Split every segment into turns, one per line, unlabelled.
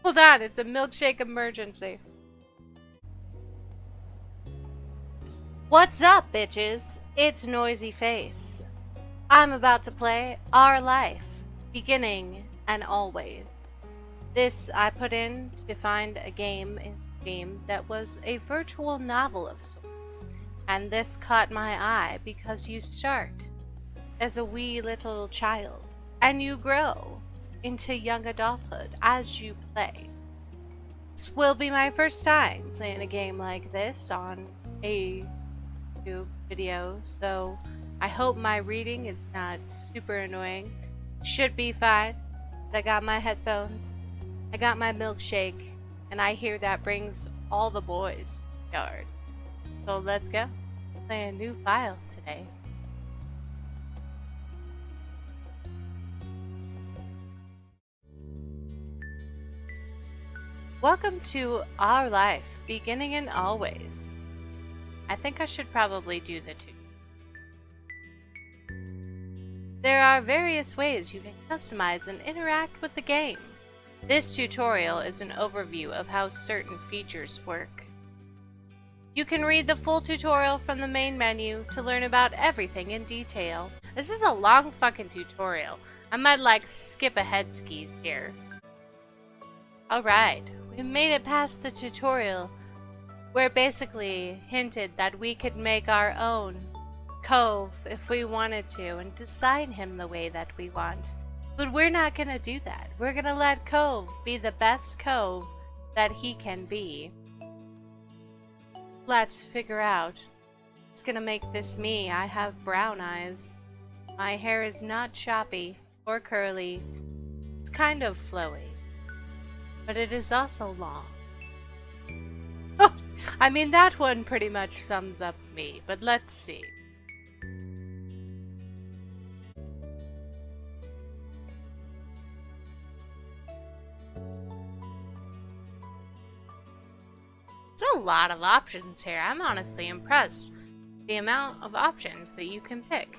Hold on, it's a milkshake emergency. What's up, bitches? It's Noisy Face. I'm about to play Our Life, beginning and always. This I put in to find a game in Steam that was a virtual novel of sorts, and this caught my eye because you start as a wee little child, and you grow into young adulthood as you play. This will be my first time playing a game like this on a YouTube video, so I hope my reading is not super annoying. Should be fine. I got my headphones, I got my milkshake, and I hear that brings all the boys to the yard. So let's go. Play a new file today. Welcome to Our Life, beginning and always. I think I should probably do the two. There are various ways you can customize and interact with the game. This tutorial is an overview of how certain features work. You can read the full tutorial from the main menu to learn about everything in detail. This is a long fucking tutorial. I might skip ahead skis here. Alright, we made it past the tutorial where it basically hinted that we could make our own cove if we wanted to and design him the way that we want. But we're not gonna do that. We're gonna let Cove be the best Cove that he can be. Let's figure out what's gonna make this me. I have brown eyes. My hair is not choppy or curly. It's kind of flowy. But it is also long. Oh, I mean, that one pretty much sums up me, but let's see. There's a lot of options here. I'm honestly impressed with the amount of options that you can pick.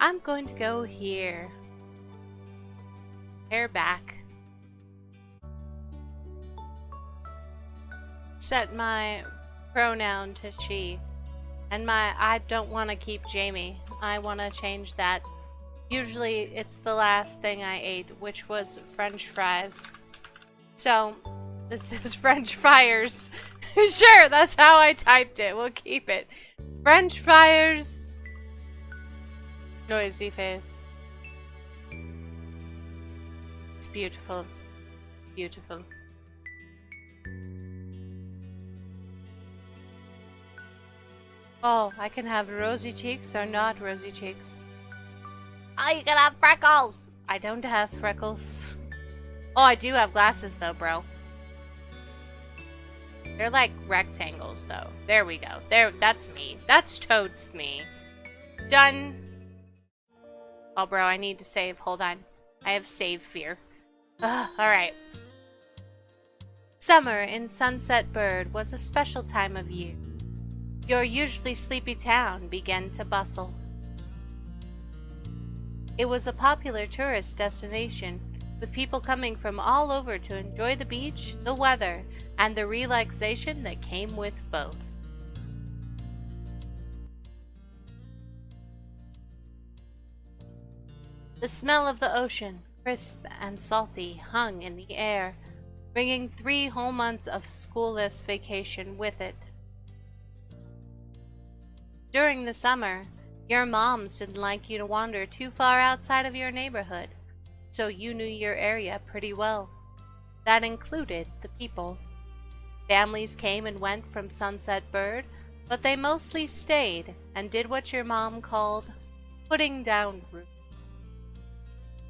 I'm going to go here. Hair back. Set my pronoun to she. And I don't want to keep Jamie. I want to change that. Usually it's the last thing I ate, which was French fries. So, this is French fryers. Sure, that's how I typed it. We'll keep it. French fryers. Noisy Face. It's beautiful. Beautiful. Oh, I can have rosy cheeks or not rosy cheeks. Oh, you can have freckles! I don't have freckles. Oh, I do have glasses though, bro. They're like rectangles though. There we go. There, that's me. That's totes me. Done. Oh, bro, I need to save. Hold on. I have save fear. Alright. Summer in Sunset Bird was a special time of year. Your usually sleepy town began to bustle. It was a popular tourist destination, with people coming from all over to enjoy the beach, the weather, and the relaxation that came with both. The smell of the ocean, crisp and salty, hung in the air, bringing 3 whole months of schoolless vacation with it. During the summer, your moms didn't like you to wander too far outside of your neighborhood, so you knew your area pretty well. That included the people. Families came and went from Sunset Bird, but they mostly stayed and did what your mom called putting down roots.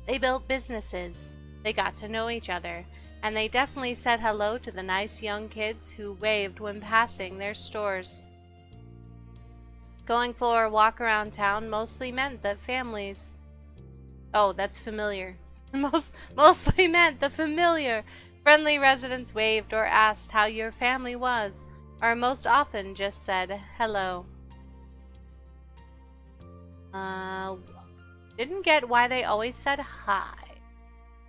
They built businesses, they got to know each other, and they definitely said hello to the nice young kids who waved when passing their stores. Going for a walk around town mostly meant that families... Oh, that's familiar. Mostly meant the familiar. Friendly residents waved or asked how your family was, or most often just said hello. Didn't get why they always said hi.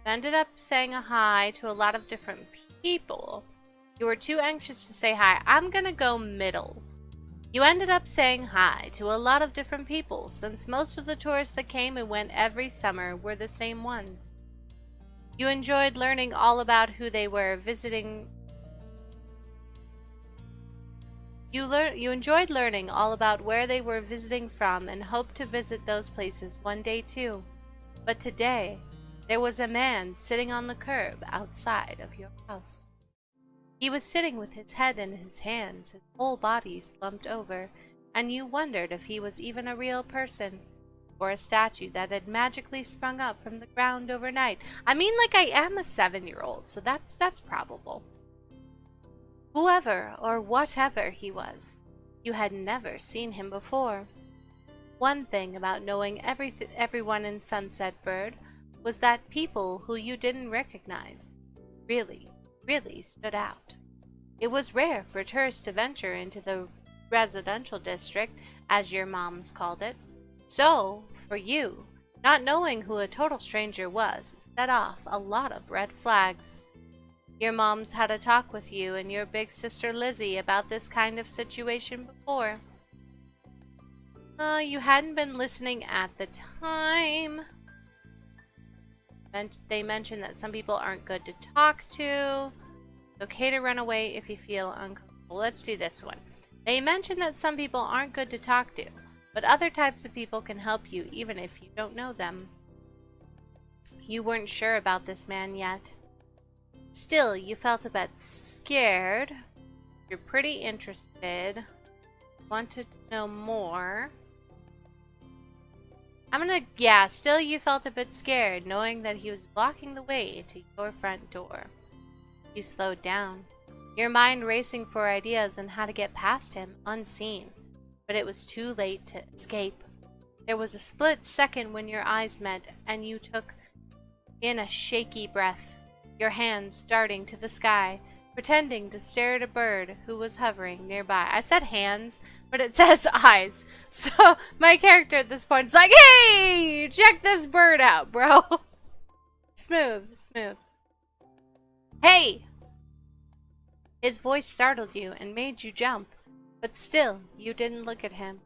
You ended up saying a hi to a lot of different people. You were too anxious to say hi. I'm gonna go middle. You ended up saying hi to a lot of different people, since most of the tourists that came and went every summer were the same ones. You enjoyed learning all about who they were visiting. You enjoyed learning all about where they were visiting from and hoped to visit those places one day too. But today, there was a man sitting on the curb outside of your house. He was sitting with his head in his hands, his whole body slumped over, and you wondered if he was even a real person, or a statue that had magically sprung up from the ground overnight. I mean, like, I am a 7-year-old, so that's probable. Whoever or whatever he was, you had never seen him before. One thing about knowing everyone in Sunset Bird was that people who you didn't recognize really stood out. It was rare for tourists to venture into the residential district, as your moms called it. So, for you, not knowing who a total stranger was set off a lot of red flags. Your moms had a talk with you and your big sister Lizzie about this kind of situation before. You hadn't been listening at the time. They mentioned that some people aren't good to talk to. It's okay to run away if you feel uncomfortable. Let's do this one. They mentioned that some people aren't good to talk to, but other types of people can help you even if you don't know them. You weren't sure about this man yet. Still, you felt a bit scared. You're pretty interested. Wanted to know more. Still you felt a bit scared, knowing that he was blocking the way to your front door. You slowed down, your mind racing for ideas on how to get past him, unseen. But it was too late to escape. There was a split second when your eyes met, and you took in a shaky breath, your hands darting to the sky, pretending to stare at a bird who was hovering nearby. I said hands, but it says eyes. So my character at this point is like, hey, check this bird out, bro. Smooth. Hey! His voice startled you and made you jump, but still, you didn't look at him.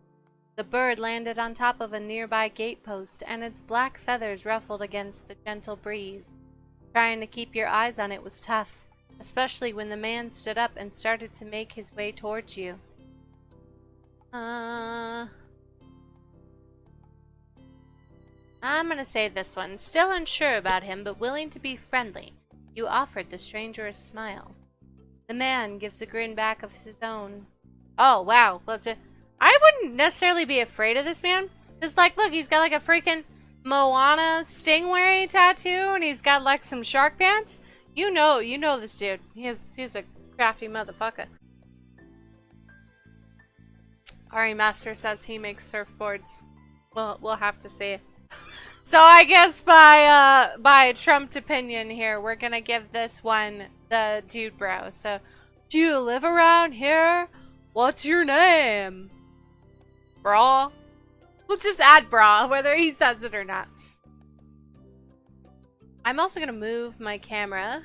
The bird landed on top of a nearby gatepost, and its black feathers ruffled against the gentle breeze. Trying to keep your eyes on it was tough, especially when the man stood up and started to make his way towards you. I'm gonna say this one. Still unsure about him, but willing to be friendly, you offered the stranger a smile. The man gives a grin back of his own. Oh, wow. I wouldn't necessarily be afraid of this man. Just like, look, he's got like a freaking Moana stingray tattoo, and he's got like some shark pants. You know this dude. He's a crafty motherfucker. Ari Master says he makes surfboards. Well, we'll have to see. So I guess by trumped opinion here, we're gonna give this one the dude bro. So, do you live around here? What's your name? Brah. We'll just add brah, whether he says it or not. I'm also gonna move my camera.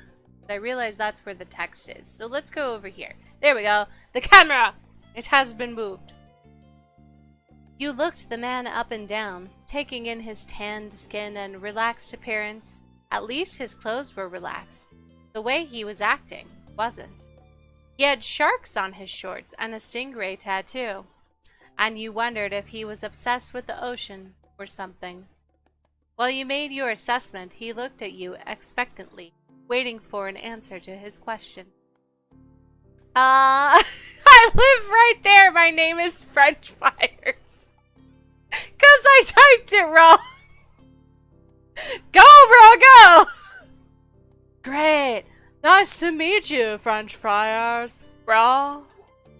I realize that's where the text is. So let's go over here. There we go. The camera! It has been moved. You looked the man up and down, taking in his tanned skin and relaxed appearance. At least his clothes were relaxed. The way he was acting wasn't. He had sharks on his shorts and a stingray tattoo. And you wondered if he was obsessed with the ocean or something. While you made your assessment, he looked at you expectantly, waiting for an answer to his question. I live right there. My name is French Fires. 'Cause I typed it wrong. Go, bro, go! Great. Nice to meet you, French Fries. Bro.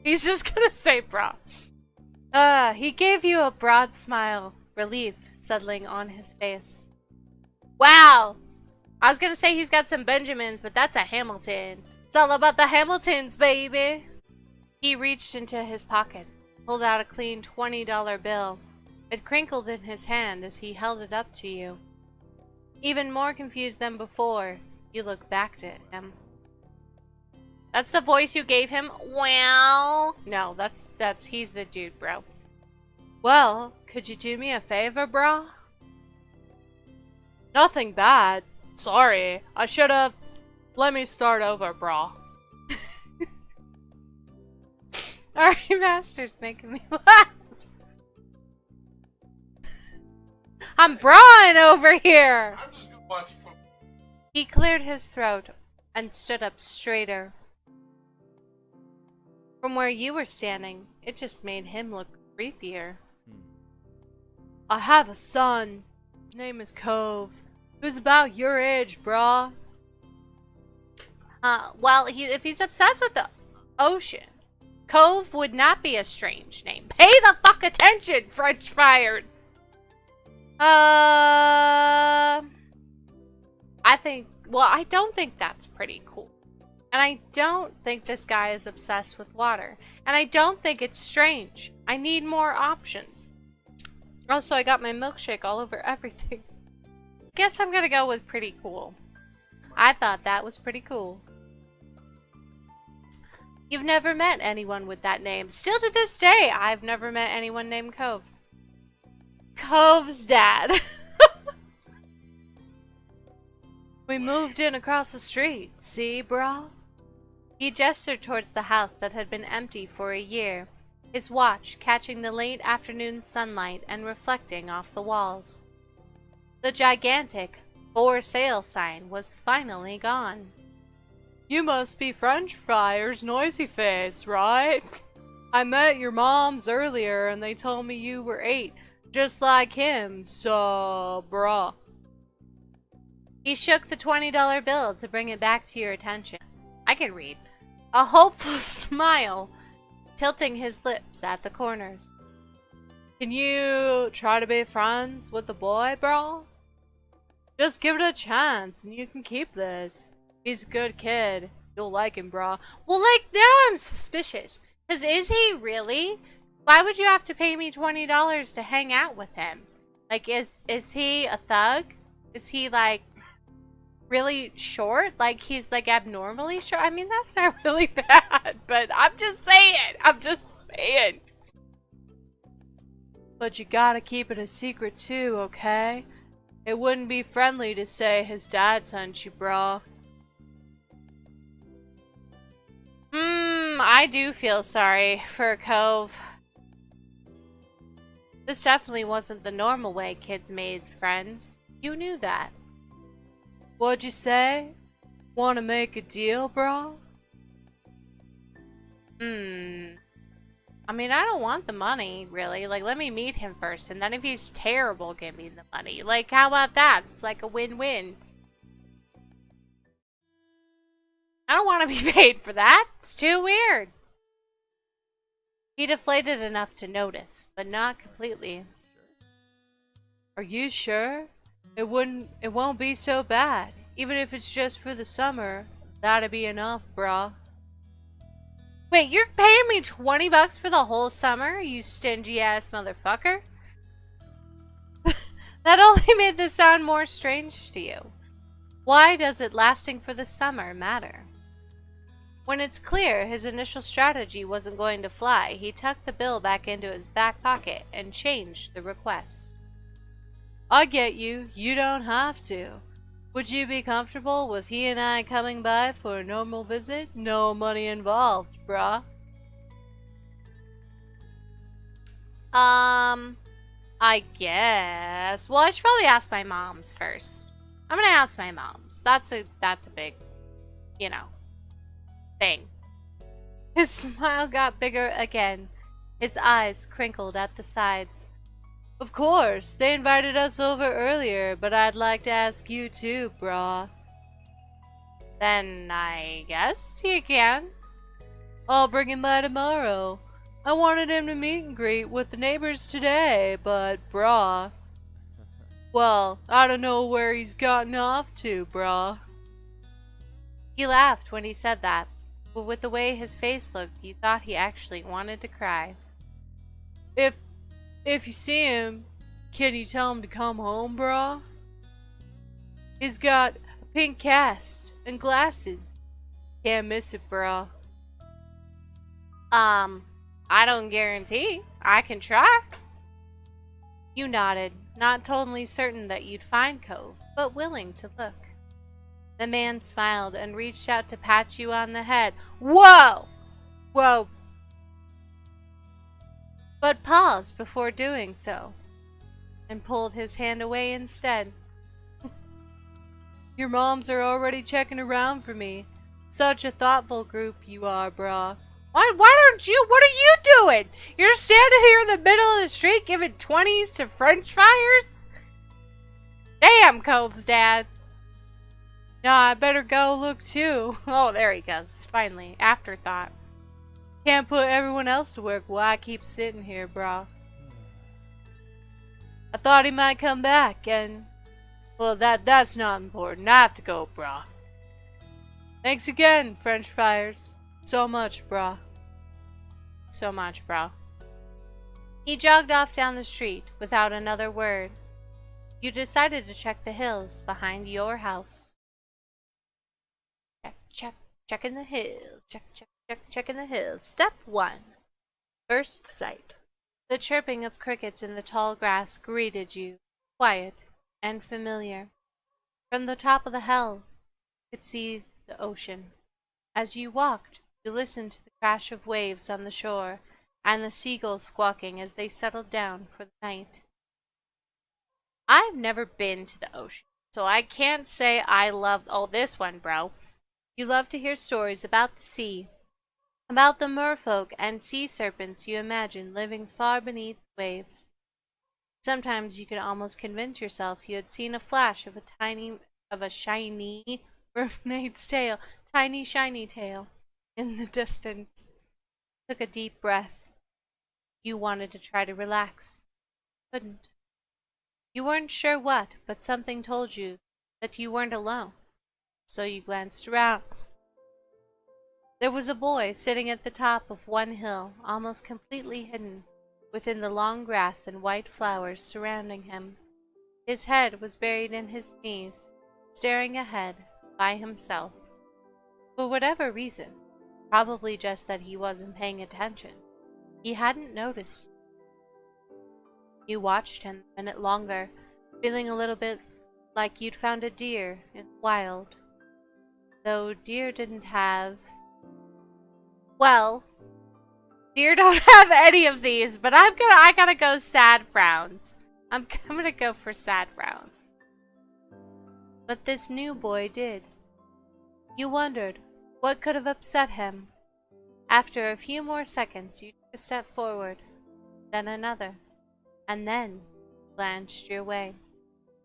He's just gonna say bro. He gave you a broad smile, relief settling on his face. Wow! I was gonna say he's got some Benjamins, but that's a Hamilton. It's all about the Hamiltons, baby! He reached into his pocket, pulled out a clean $20 bill. It crinkled in his hand as he held it up to you. Even more confused than before, you look back to him. That's the voice you gave him? Well, no, that's he's the dude, bro. Well, could you do me a favor, bro? Nothing bad. Sorry, I should've... Let me start over, bro. Alright, Master's making me laugh. I'm brawling over here!
I'm just gonna watch football.
He cleared his throat and stood up straighter. From where you were standing, it just made him look creepier. I have a son. His name is Cove. Who's about your age, brah? Well, if he's obsessed with the ocean, Cove would not be a strange name. Pay the fuck attention, French fries! I don't think that's pretty cool. And I don't think this guy is obsessed with water. And I don't think it's strange. I need more options. Also, I got my milkshake all over everything. Guess I'm gonna go with pretty cool. I thought that was pretty cool. You've never met anyone with that name. Still to this day, I've never met anyone named Cove. Cove's dad. We moved in across the street, see, bro? He gestured towards the house that had been empty for a year, his watch catching the late afternoon sunlight and reflecting off the walls. The gigantic "For Sale" sign was finally gone. You must be French Fryer's Noisy Face, right? I met your moms earlier and they told me you were 8, just like him, so bruh. He shook the $20 bill to bring it back to your attention. I can read. A hopeful smile, tilting his lips at the corners. Can you try to be friends with the boy, bro? Just give it a chance and you can keep this. He's a good kid. You'll like him, bro. Well, like, now I'm suspicious. Because is he really? Why would you have to pay me $20 to hang out with him? Like, is he a thug? Is he, like, really short? Like, he's, like, abnormally short? I mean, that's not really bad, but I'm just saying. But you gotta keep it a secret, too, okay? It wouldn't be friendly to say his dad sent you, bro. I do feel sorry for Cove. This definitely wasn't the normal way kids made friends. You knew that. What'd you say? Wanna make a deal, bro? I mean, I don't want the money, really. Like, let me meet him first, and then if he's terrible, give me the money. Like, how about that? It's like a win-win. I don't want to be paid for that. It's too weird. He deflated enough to notice, but not completely. Are you sure? It won't be so bad. Even if it's just for the summer, that'd be enough, brah. Wait, you're paying me $20 for the whole summer, you stingy ass motherfucker? That only made this sound more strange to you. Why does it lasting for the summer matter? When it's clear his initial strategy wasn't going to fly, he tucked the bill back into his back pocket and changed the request. I get you. You don't have to. Would you be comfortable with he and I coming by for a normal visit? No money involved, brah. I guess. Well, I should probably ask my moms first. I'm gonna ask my moms. That's a big, you know, thing. His smile got bigger again. His eyes crinkled at the sides. Of course, they invited us over earlier, but I'd like to ask you too, brah. Then I guess you can. I'll bring him by tomorrow. I wanted him to meet and greet with the neighbors today, but brah. Well, I don't know where he's gotten off to, brah. He laughed when he said that, but with the way his face looked, you thought he actually wanted to cry. If you see him, can you tell him to come home, brah? He's got a pink cast and glasses. Can't miss it, bro. I don't guarantee. I can try. You nodded, not totally certain that you'd find Cove, but willing to look. The man smiled and reached out to pat you on the head. Whoa! Whoa! But paused before doing so, and pulled his hand away instead. Your moms are already checking around for me. Such a thoughtful group you are, brah. Why don't you? What are you doing? You're standing here in the middle of the street giving 20s to French fryers? Damn, Cove's dad. No, I better go look too. Oh, there he goes. Finally, afterthought. Can't put everyone else to work while I keep sitting here, brah. I thought he might come back and... Well, that's not important. I have to go, brah. Thanks again, French fryers. So much, brah. So much, brah. He jogged off down the street without another word. You decided to check the hills behind your house. Checking the hills. Checking the hills. Step 1. First sight. The chirping of crickets in the tall grass greeted you, quiet and familiar. From the top of the hill, you could see the ocean. As you walked, you listened to the crash of waves on the shore and the seagulls squawking as they settled down for the night. I've never been to the ocean, so I can't say I loved this one, bro. You love to hear stories about the sea, about the merfolk and sea serpents you imagine living far beneath the waves. Sometimes you could almost convince yourself you had seen a flash of a shiny mermaid's tail, tiny shiny tail, in the distance. Took a deep breath. You wanted to try to relax. Couldn't. You weren't sure what, but something told you that you weren't alone. So you glanced around. There was a boy sitting at the top of one hill, almost completely hidden within the long grass and white flowers surrounding him. His head was buried in his knees, staring ahead by himself. For whatever reason, probably just that he wasn't paying attention, he hadn't noticed. You watched him a minute longer, feeling a little bit like you'd found a deer in the wild. Though deer didn't have... Well, deer don't have any of these, but I gotta go sad frowns. I'm gonna go for sad frowns. But this new boy did. You wondered what could have upset him. After a few more seconds, you took a step forward, then another, and then glanced your way.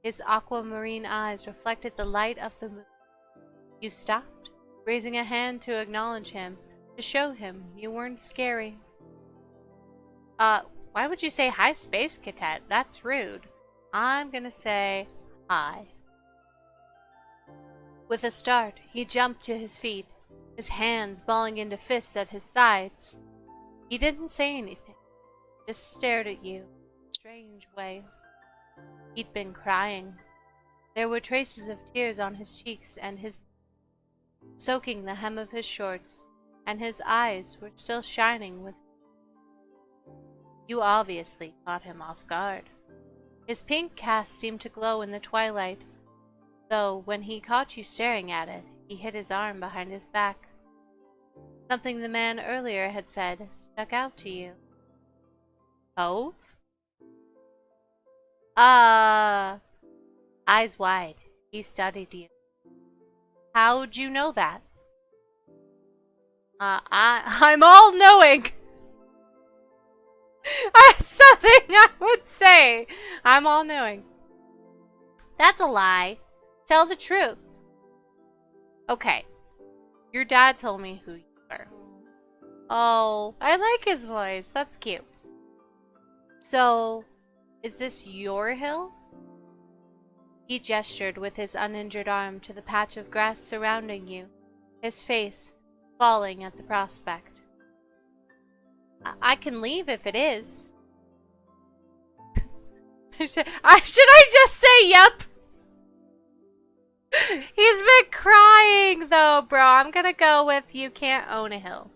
His aquamarine eyes reflected the light of the moon. You stopped, raising a hand to acknowledge him, to show him you weren't scary. Why would you say hi, Space Cadet? That's rude. I'm gonna say hi. With a start, he jumped to his feet, his hands balling into fists at his sides. He didn't say anything, just stared at you in a strange way. He'd been crying. There were traces of tears on his cheeks and soaking the hem of his shorts, and his eyes were still shining with... You obviously caught him off guard. His pink cast seemed to glow in the twilight, though when he caught you staring at it, he hid his arm behind his back. Something the man earlier had said stuck out to you. Cove? Eyes wide, he studied you. How'd you know that? I'm all-knowing! That's something I would say. I'm all-knowing. That's a lie. Tell the truth. Okay. Your dad told me who you were. Oh, I like his voice. That's cute. So, is this your hill? He gestured with his uninjured arm to the patch of grass surrounding you, his face falling at the prospect. I can leave if it is. Should I just say yep? He's been crying though, bro. I'm gonna go with you can't own a hill.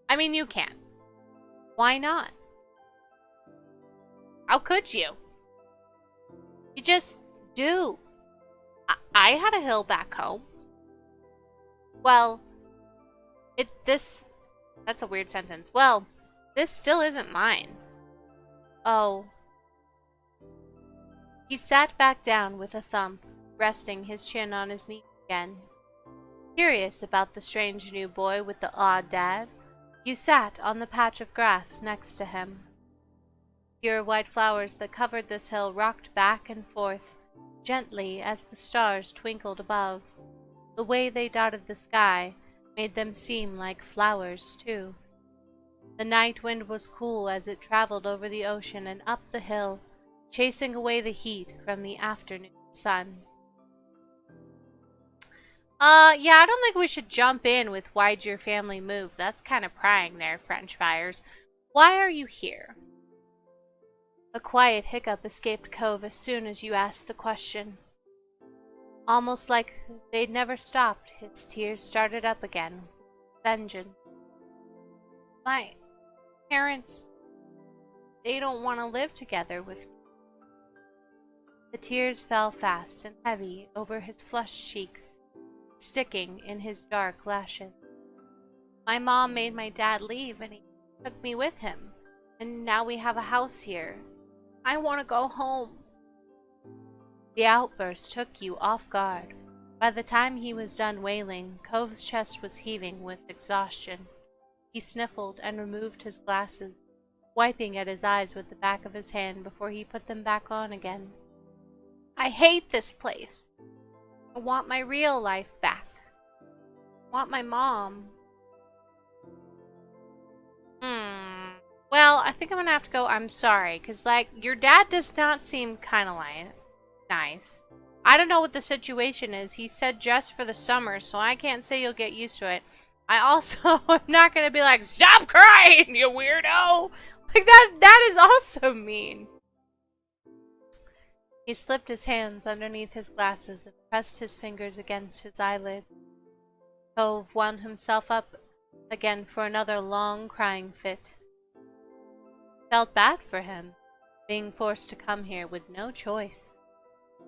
I mean, you can. Why not? How could you? You just do. I had a hill back home. Well, that's a weird sentence. Well, this still isn't mine. Oh. He sat back down with a thump, resting his chin on his knee again. Curious about the strange new boy with the odd dad, you sat on the patch of grass next to him. Pure white flowers that covered this hill rocked back and forth, gently as the stars twinkled above. The way they dotted the sky made them seem like flowers, too. The night wind was cool as it traveled over the ocean and up the hill, chasing away the heat from the afternoon sun. Yeah, I don't think we should jump in with why'd your family move. That's kind of prying there, French fires. Why are you here? A quiet hiccup escaped Cove as soon as you asked the question. Almost like they'd never stopped, his tears started up again. Vengeance. My parents, they don't want to live together with me. The tears fell fast and heavy over his flushed cheeks, sticking in his dark lashes. My mom made my dad leave and he took me with him, and now we have a house here. I want to go home. The outburst took you off guard. By the time he was done wailing, Cove's chest was heaving with exhaustion. He sniffled and removed his glasses, wiping at his eyes with the back of his hand before he put them back on again. I hate this place. I want my real life back. I want my mom. Well, I think I'm gonna have to go, I'm sorry, because, like, your dad does not seem kind of like nice. I don't know what the situation is. He said just for the summer, so I can't say you'll get used to it. I also am not gonna be like, stop crying, you weirdo! Like, that is also mean. He slipped his hands underneath his glasses and pressed his fingers against his eyelid. Cove wound himself up again for another long crying fit. Felt bad for him, being forced to come here with no choice.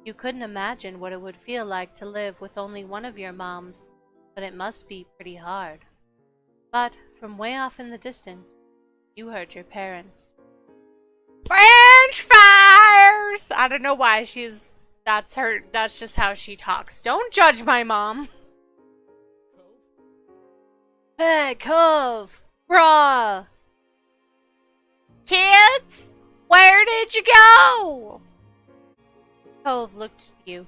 You couldn't imagine what it would feel like to live with only one of your moms, but it must be pretty hard. But from way off in the distance, you heard your parents. French fires! I don't know why that's just how she talks. Don't judge my mom. Hey, Cove! Bruh! Kids? Where did you go? Cove looked at you,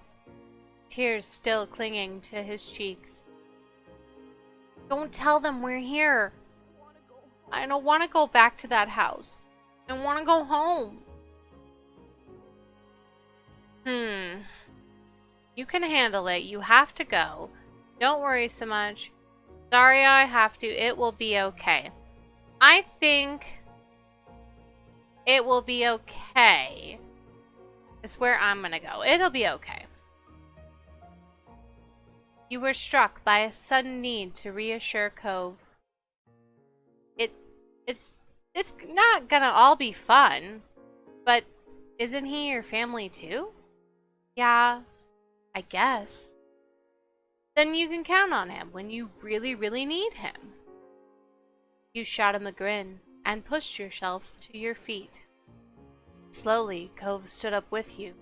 tears still clinging to his cheeks. Don't tell them we're here. I don't want to go back to that house. I want to go home. You can handle it. You have to go. Don't worry so much. Sorry I have to. It will be okay. I think it will be okay. It's where I'm gonna go. It'll be okay. You were struck by a sudden need to reassure Cove. It's not gonna all be fun, but isn't he your family too? Yeah, I guess. Then you can count on him when you really, really need him. You shot him a grin and pushed yourself to your feet. Slowly, Cove stood up with you,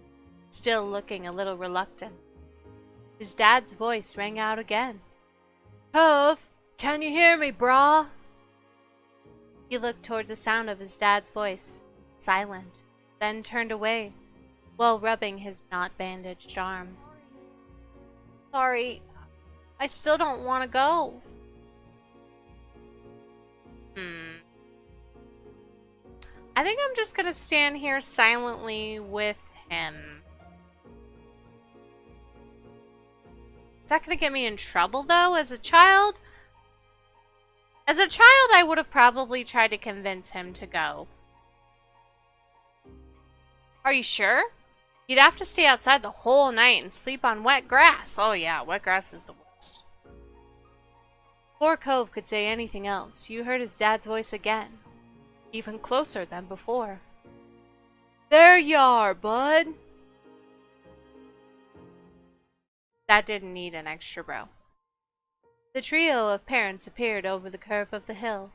still looking a little reluctant. His dad's voice rang out again. Cove, can you hear me, brah? He looked towards the sound of his dad's voice, silent, then turned away, while rubbing his not-bandaged arm. Sorry, I still don't want to go. I think I'm just gonna stand here silently with him. Is that gonna get me in trouble, though, as a child? As a child, I would have probably tried to convince him to go. Are you sure? You'd have to stay outside the whole night and sleep on wet grass. Oh yeah, wet grass is the worst. Before Cove could say anything else, you heard his dad's voice again, even closer than before. There you are, bud. That didn't need an extra bro. The trio of parents appeared over the curve of the hill.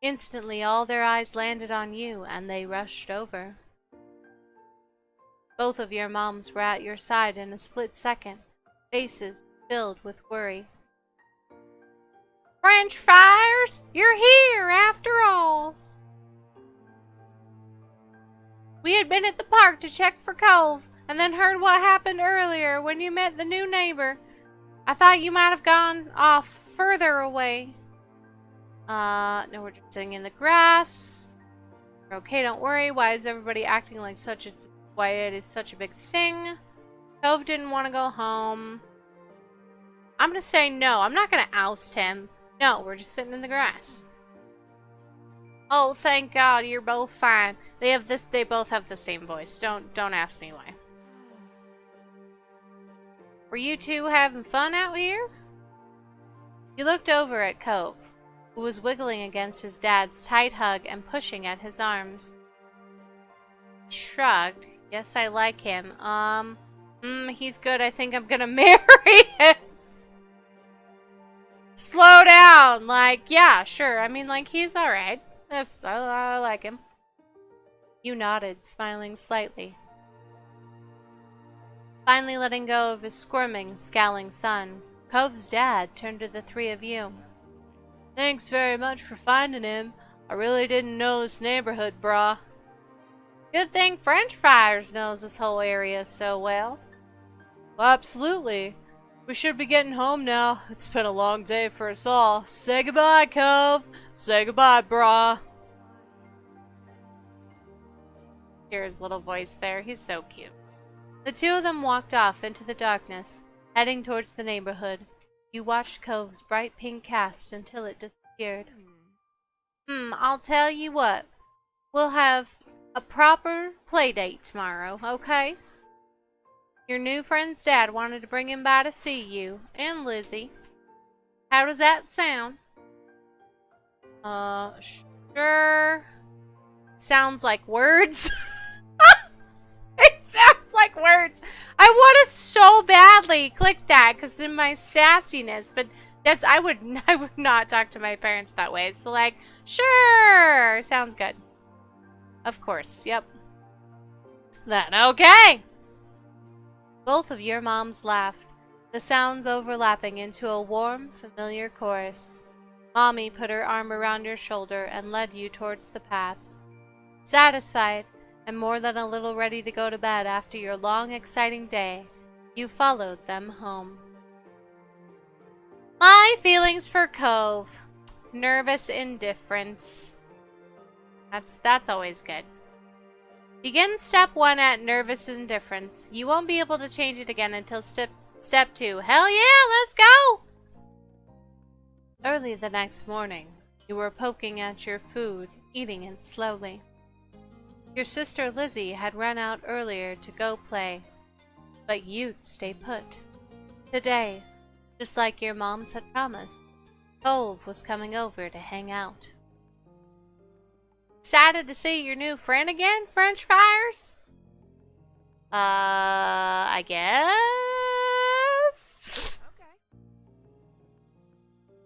Instantly, all their eyes landed on you, and they rushed over. Both of your moms were at your side in a split second, faces filled with worry. French fries, you're here after all. We had been at the park to check for Cove, and then heard what happened earlier when you met the new neighbor. I thought you might have gone off further away. No, we're just sitting in the grass. We're okay, don't worry. Why is everybody acting like why it is such a big thing? Cove didn't want to go home. I'm gonna say no. I'm not gonna oust him. No, we're just sitting in the grass. Oh, thank God, you're both fine. They both have the same voice. Don't ask me why. Were you two having fun out here? You looked over at Cove, who was wiggling against his dad's tight hug and pushing at his arms. He shrugged. Yes, I like him. He's good. I think I'm gonna marry him. Slow down. Like, yeah, sure. I mean, like, he's alright. Yes, I like him. You nodded, smiling slightly. Finally letting go of his squirming, scowling son, Cove's dad turned to the three of you. Thanks very much for finding him. I really didn't know this neighborhood, brah. Good thing French Fires knows this whole area so well. Well, absolutely. We should be getting home now. It's been a long day for us all. Say goodbye, Cove. Say goodbye, brah. Hear his little voice there. He's so cute. The two of them walked off into the darkness, heading towards the neighborhood. You watched Cove's bright pink cast until it disappeared. I'll tell you what. We'll have a proper play date tomorrow, okay? Your new friend's dad wanted to bring him by to see you, and Lizzie. How does that sound? Sure. Sounds like words. It sounds like words. I want to so badly click that because in my sassiness, but I would not talk to my parents that way. So like, sure, sounds good. Of course, yep. Then okay. Both of your moms laughed, the sounds overlapping into a warm, familiar chorus. Mommy put her arm around your shoulder and led you towards the path. Satisfied, and more than a little ready to go to bed after your long, exciting day, you followed them home. My feelings for Cove. Nervous indifference. That's always good. Begin step 1 at nervous indifference. You won't be able to change it again until step 2. Hell yeah, let's go! Early the next morning, you were poking at your food, eating it slowly. Your sister Lizzie had run out earlier to go play, but you'd stay put. Today, just like your moms had promised, Cove was coming over to hang out. Excited to see your new friend again, French Fires? I guess? Okay.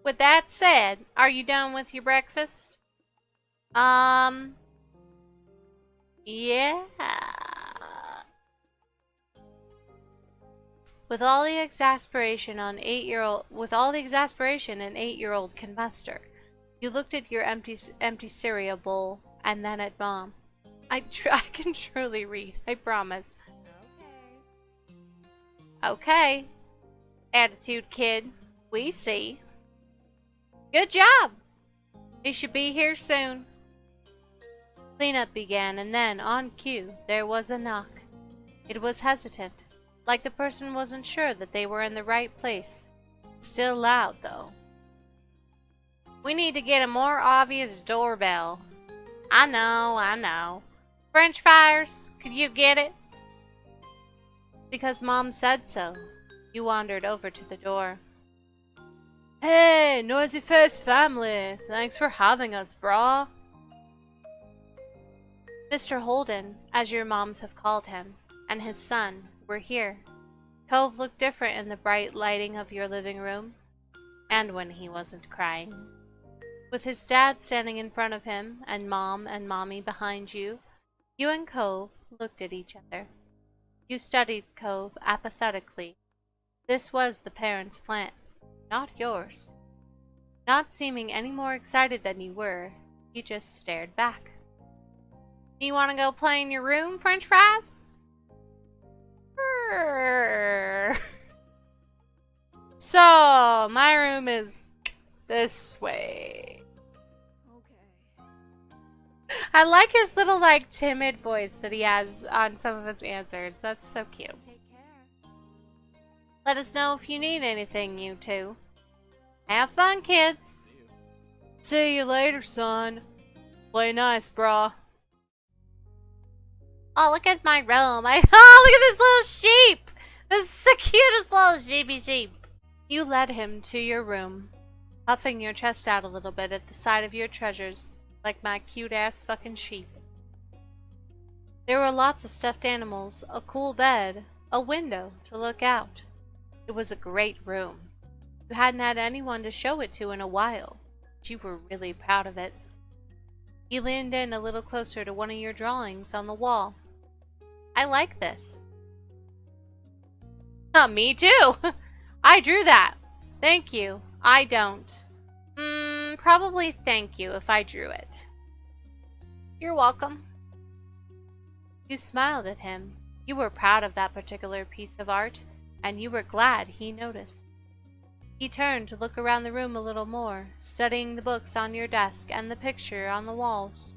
With that said, are you done with your breakfast? Yeah. With all the exasperation an 8-year-old can muster, you looked at your empty cereal bowl and then at Mom. I can truly read, I promise. Okay. Attitude kid, we see. Good job. He should be here soon. Cleanup began, and then, on cue, there was a knock. It was hesitant, like the person wasn't sure that they were in the right place. Still loud, though. We need to get a more obvious doorbell. I know. French Fires, could you get it? Because Mom said so. You wandered over to the door. Hey, Noisy Face family! Thanks for having us, brah. Mr. Holden, as your moms have called him, and his son were here. Cove looked different in the bright lighting of your living room, and when he wasn't crying. With his dad standing in front of him, and Mom and Mommy behind you, you and Cove looked at each other. You studied Cove apathetically. This was the parents' plan, not yours. Not seeming any more excited than you were, you just stared back. You want to go play in your room, French fries? So, my room is this way.
Okay.
I like his little, like, timid voice that he has on some of his answers. That's so cute.
Take care.
Let us know if you need anything, you two. Have fun, kids. See you later, son. Play nice, brah. Oh, look at my room. Oh, look at this little sheep. This is the cutest little sheepy sheep. You led him to your room, puffing your chest out a little bit at the sight of your treasures, like my cute-ass fucking sheep. There were lots of stuffed animals, a cool bed, a window to look out. It was a great room. You hadn't had anyone to show it to in a while, but you were really proud of it. He leaned in a little closer to one of your drawings on the wall. I like this. Me too! I drew that! Thank you. I don't. Probably thank you if I drew it. You're welcome. You smiled at him. You were proud of that particular piece of art, and you were glad he noticed. He turned to look around the room a little more, studying the books on your desk and the picture on the walls.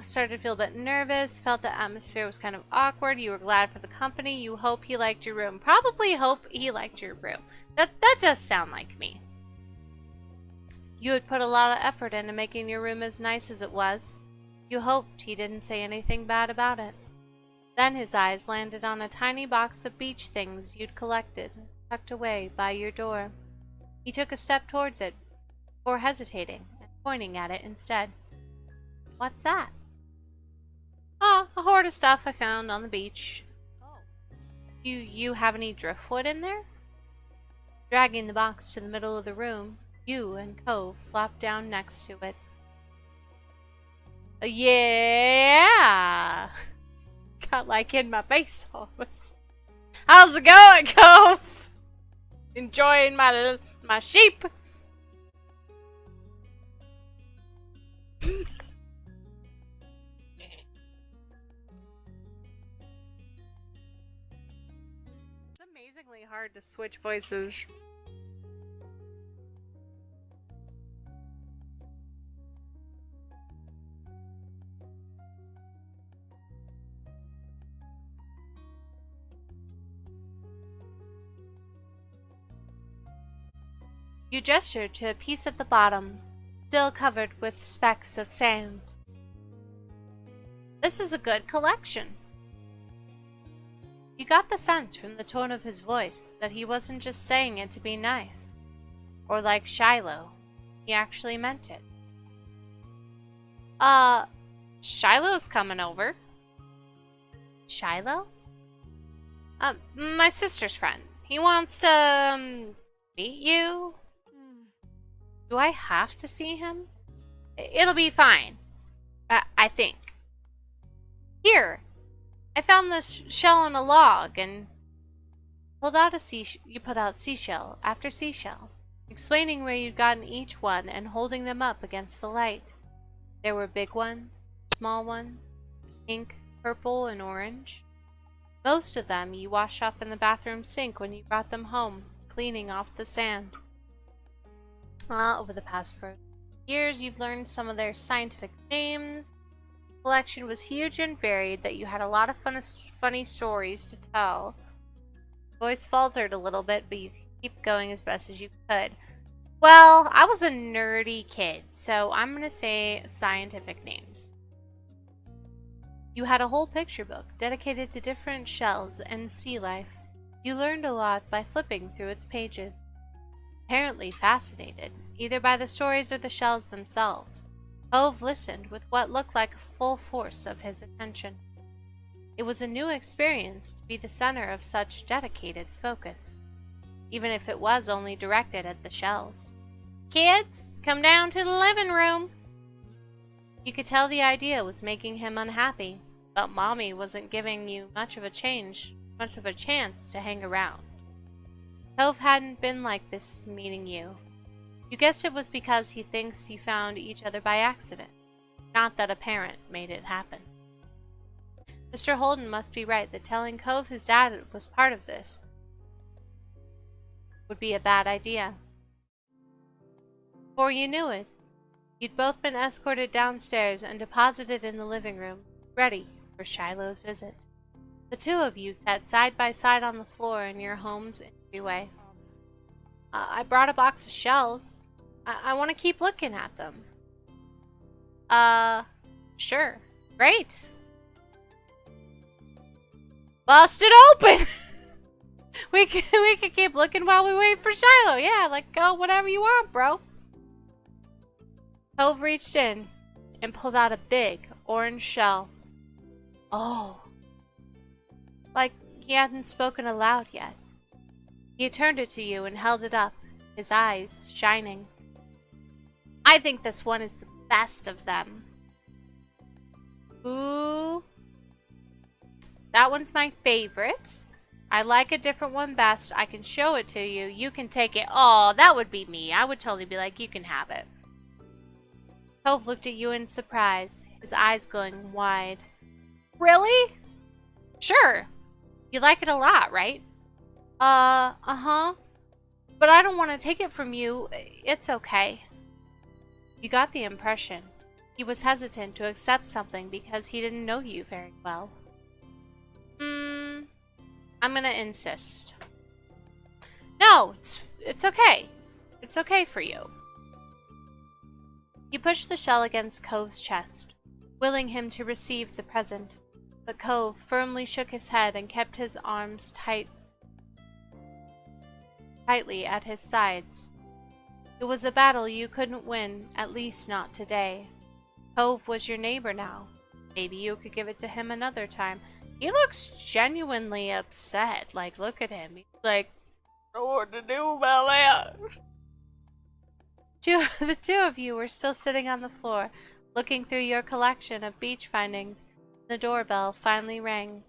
Started to feel a bit nervous, felt the atmosphere was kind of awkward. You were glad for the company. You hope he liked your room. Probably hope he liked your room. That does sound like me. You had put a lot of effort into making your room as nice as it was. You hoped he didn't say anything bad about it. Then his eyes landed on a tiny box of beach things you'd collected, tucked away by your door. He took a step towards it, before hesitating and pointing at it instead. What's that? Oh, a hoard of stuff I found on the beach.
Oh.
You have any driftwood in there? Dragging the box to the middle of the room, you and Cove flopped down next to it. Yeah! Got like in my face almost. How's it going, Cove? Enjoying my sheep? It's amazingly hard to switch voices. You gestured to a piece at the bottom, still covered with specks of sand. This is a good collection. You got the sense from the tone of his voice that he wasn't just saying it to be nice, or like Shiloh. He actually meant it. Shiloh's coming over. Shiloh? My sister's friend. He wants to, meet you. Do I have to see him? It'll be fine. I think. Here. I found this shell on a log and pulled out you put out seashell after seashell, explaining where you'd gotten each one and holding them up against the light. There were big ones, small ones, pink, purple, and orange. Most of them you washed off in the bathroom sink when you brought them home, cleaning off the sand. Over the past 4 years, you've learned some of their scientific names. The collection was huge and varied that you had a lot of funny stories to tell. The voice faltered a little bit, but you could keep going as best as you could. Well, I was a nerdy kid, so I'm going to say scientific names. You had a whole picture book dedicated to different shells and sea life. You learned a lot by flipping through its pages. Apparently fascinated, either by the stories or the shells themselves, Cove listened with what looked like a full force of his attention. It was a new experience to be the center of such dedicated focus, even if it was only directed at the shells. "Kids, come down to the living room!" You could tell the idea was making him unhappy, but Mommy wasn't giving you much of a chance to hang around. Cove hadn't been like this meeting you. You guessed it was because he thinks you found each other by accident, not that a parent made it happen. Mr. Holden must be right that telling Cove his dad was part of this would be a bad idea. Before you knew it, you'd both been escorted downstairs and deposited in the living room, ready for Shiloh's visit. The two of you sat side by side on the floor in your home's entryway. I brought a box of shells. I want to keep looking at them. Sure. Great. Bust it open! we can keep looking while we wait for Shiloh. Yeah, like, go whatever you want, bro. Cove reached in and pulled out a big orange shell. Oh. Like he hadn't spoken aloud yet. He turned it to you and held it up, his eyes shining. "I think this one is the best of them." "Ooh. That one's my favorite. I like a different one best. I can show it to you. You can take it." "Oh, that would be me. I would totally be like, you can have it." Cove looked at you in surprise, his eyes going wide. "Really?" "Sure. You like it a lot, right?" Uh-huh. But I don't want to take it from you. It's okay." You got the impression he was hesitant to accept something because he didn't know you very well. I'm gonna insist." "No, it's okay. It's okay for you." You pushed the shell against Cove's chest, willing him to receive the present, but Cove firmly shook his head and kept his arms tightly at his sides. It was a battle you couldn't win, at least not today. Cove was your neighbor now. Maybe you could give it to him another time. He looks genuinely upset. Like, look at him. He's like, "I don't know what to do about that." The two of you were still sitting on the floor, looking through your collection of beach findings. The doorbell finally rang.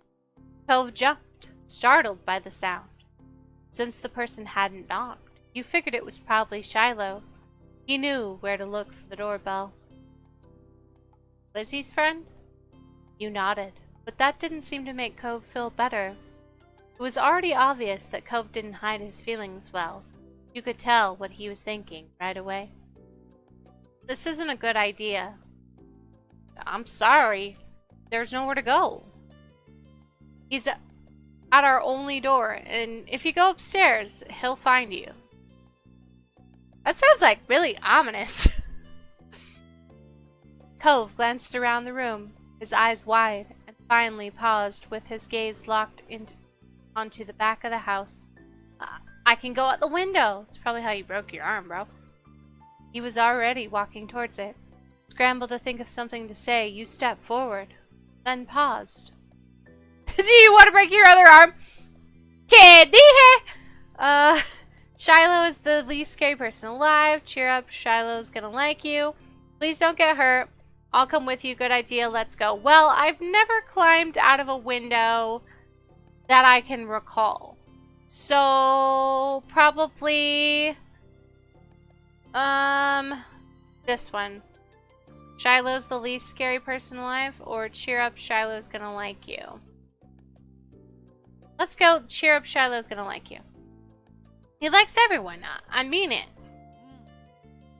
Cove jumped, startled by the sound. Since the person hadn't knocked, you figured it was probably Shiloh. He knew where to look for the doorbell. "Lizzie's friend?" You nodded, but that didn't seem to make Cove feel better. It was already obvious that Cove didn't hide his feelings well. You could tell what he was thinking right away. "This isn't a good idea." "I'm sorry. There's nowhere to go. He's at our only door, and if you go upstairs, he'll find you." That sounds like really ominous. Cove glanced around the room, his eyes wide, and finally paused with his gaze locked onto the back of the house. I can go out the window." It's probably how you broke your arm, bro. He was already walking towards it. Scrambled to think of something to say, you stepped forward, then paused. "Do you want to break your other arm? Kid, Shiloh is the least scary person alive. Cheer up, Shiloh's gonna like you. Please don't get hurt. I'll come with you. Good idea, let's go." Well, I've never climbed out of a window that I can recall. So, probably, this one. Shiloh's the least scary person alive, or cheer up, Shiloh's gonna like you. Let's go, cheer up, Shiloh's gonna like you. He likes everyone, I mean it.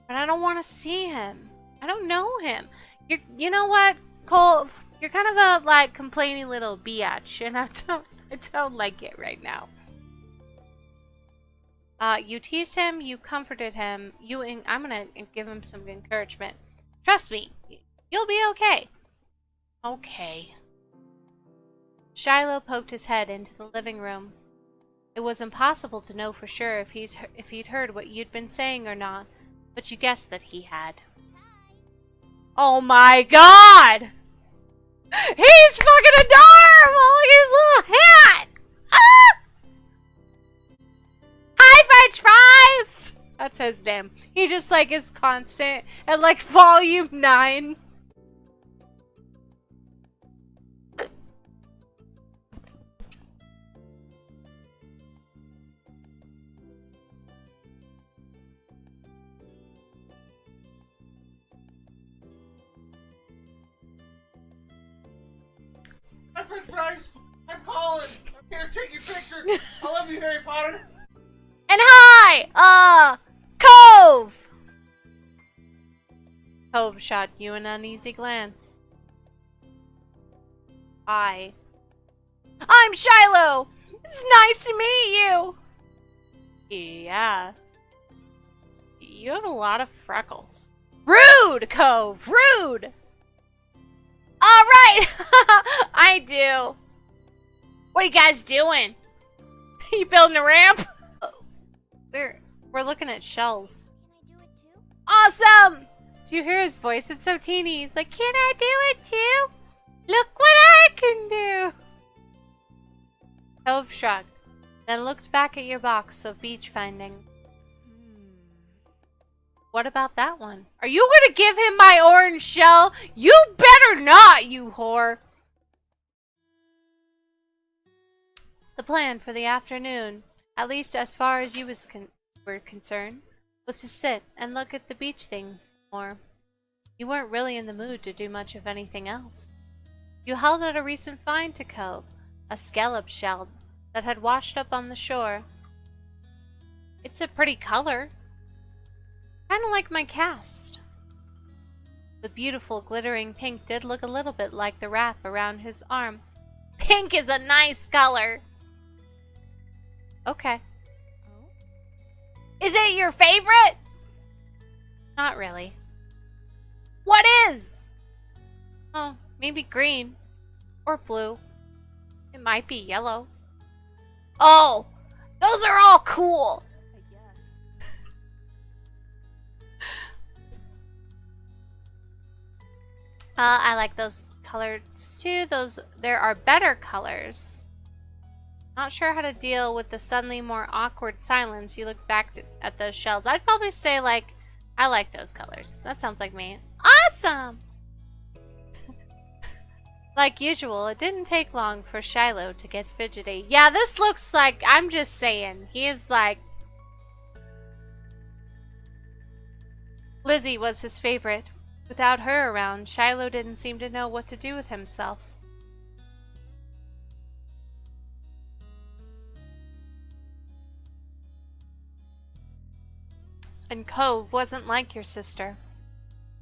But I don't want to see him. I don't know him. You know what, Cole? You're kind of a, like, complaining little biatch, and I don't like it right now. You teased him, you comforted him, I'm gonna give him some encouragement. Trust me, you'll be okay. Okay. Shiloh poked his head into the living room. It was impossible to know for sure if he'd heard what you'd been saying or not, but you guessed that he had. Oh my god! He's fucking adorable! Look at his little hat! Ah! Hi, French fries! That's his name. He just like is constant at like volume 9.
Hi, French fries. I'm Colin. I'm here to take your picture. I love you, Harry Potter.
And hi! Cove! Cove shot you an uneasy glance. Hi. I'm Shiloh! It's nice to meet you! Yeah. You have a lot of freckles. Rude, Cove! Rude! Alright! I do. What are you guys doing? You building a ramp? We're looking at shells.
Can I do it too?
Awesome! Do you hear his voice? It's so teeny. He's like, can I do it too? Look what I can do! Cove shrugged, then looked back at your box of beach findings. What about that one? Are you gonna give him my orange shell? You better not, you whore! The plan for the afternoon, at least as far as you were concerned, was to sit and look at the beach things more. You weren't really in the mood to do much of anything else. You held out a recent find to Cove, a scallop shell that had washed up on the shore. It's a pretty color. Kinda like my cast. The beautiful glittering pink did look a little bit like the wrap around his arm. Pink is a nice color! Okay. Is it your favorite? Not really. What is? Oh, maybe green. Or blue. It might be yellow. Oh! Those are all cool!
I guess.
I like those colors too. There are better colors. Not sure how to deal with the suddenly more awkward silence. You look back at those shells. I'd probably say, like, I like those colors. That sounds like me. Awesome! Like usual, it didn't take long for Shiloh to get fidgety. Yeah, this looks like, I'm just saying, he is like... Lizzie was his favorite. Without her around, Shiloh didn't seem to know what to do with himself. And Cove wasn't like your sister.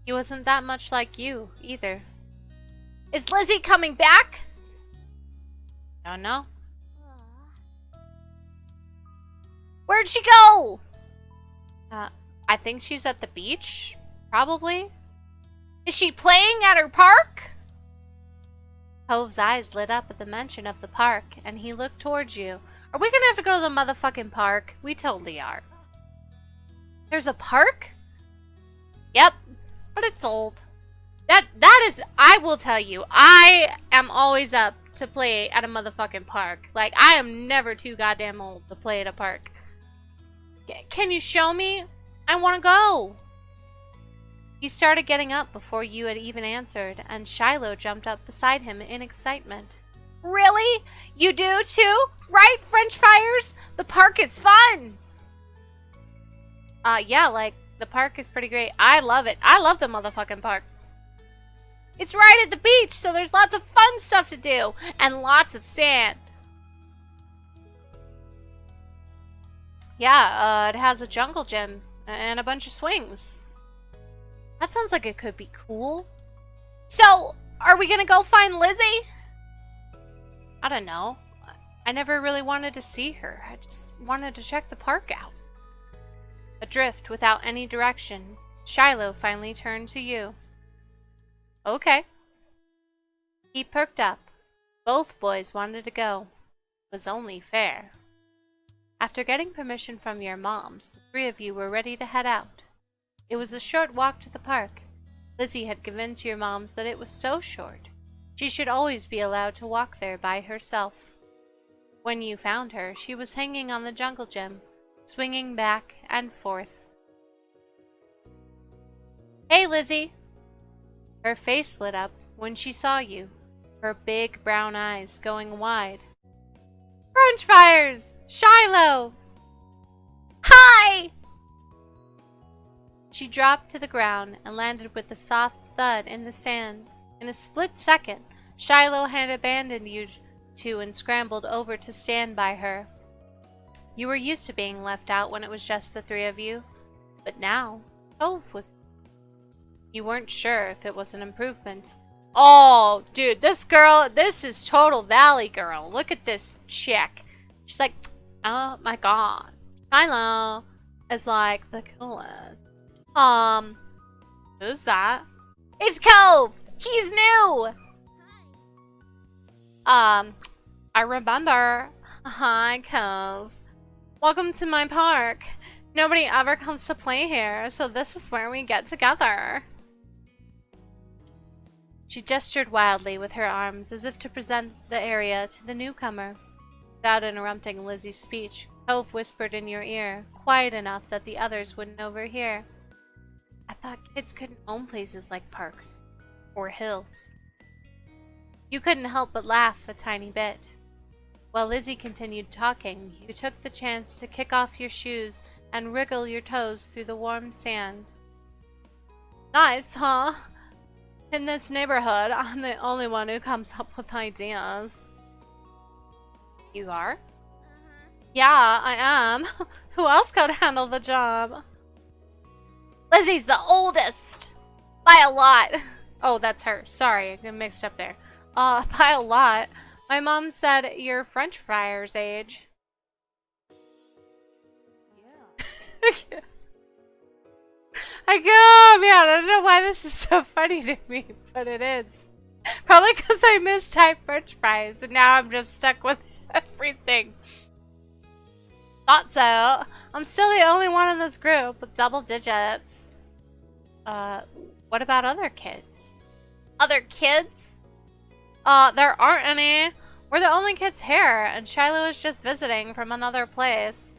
He wasn't that much like you, either. Is Lizzie coming back? Don't know. Where'd she go? I think she's at the beach, probably. Is she playing at her park? Cove's eyes lit up at the mention of the park, and he looked towards you. Are we gonna have to go to the motherfucking park? We totally are. There's a park? Yep, but it's old. That is, I will tell you, I am always up to play at a motherfucking park. Like, I am never too goddamn old to play at a park. Can you show me? I want to go. He started getting up before you had even answered, and Shiloh jumped up beside him in excitement. Really? You do too? Right, French fires? The park is fun! Yeah, like, the park is pretty great. I love it. I love the motherfucking park. It's right at the beach, so there's lots of fun stuff to do, and lots of sand. Yeah, it has a jungle gym, and a bunch of swings. That sounds like it could be cool. So, are we gonna go find Lizzie? I don't know. I never really wanted to see her. I just wanted to check the park out. Adrift without any direction, Shiloh finally turned to you. Okay. He perked up, Both boys wanted to go. It was only fair. After getting permission from your moms, the three of you were ready to head out. It was a short walk to the park. Lizzie had convinced your moms that it was so short, she should always be allowed to walk there by herself. When you found her, she was hanging on the jungle gym, swinging back and forth. "Hey, Lizzie!" Her face lit up when she saw you, her big brown eyes going wide. "French fries! Shiloh!"
Hi!
She dropped to the ground and landed with a soft thud in the sand. In a split second, Shiloh had abandoned you two and scrambled over to stand by her. You were used to being left out when it was just the three of you, but now, Cove was. You weren't sure if it was an improvement. Oh, dude, this girl, this is total Valley girl. Look at this chick. She's like, oh my god. Shiloh is like the coolest. Who's that?
It's Cove! He's new!
I remember. Hi, Cove. Welcome to my park. Nobody ever comes to play here, so this is where we get together. She gestured wildly with her arms as if to present the area to the newcomer. Without interrupting Lizzie's speech, Cove whispered in your ear, quiet enough that the others wouldn't overhear. I thought kids couldn't own places like parks or hills. You couldn't help but laugh a tiny bit. While Lizzie continued talking, you took the chance to kick off your shoes and wriggle your toes through the warm sand. Nice, huh? In this neighborhood, I'm the only one who comes up with ideas. You are? Yeah, I am. Who else could handle the job?
Lizzie's the oldest! By a lot.
Oh, that's her. Sorry, I got mixed up there. By a lot. My mom said you're French fryer's age. Yeah. Man, I don't know why this is so funny to me, but it is. Probably because I mistyped French fries, and now I'm just stuck with everything. Thought so. I'm still the only one in this group with double digits. What about other kids?
Other kids?
There aren't any. We're the only kids here, and Shiloh is just visiting from another place.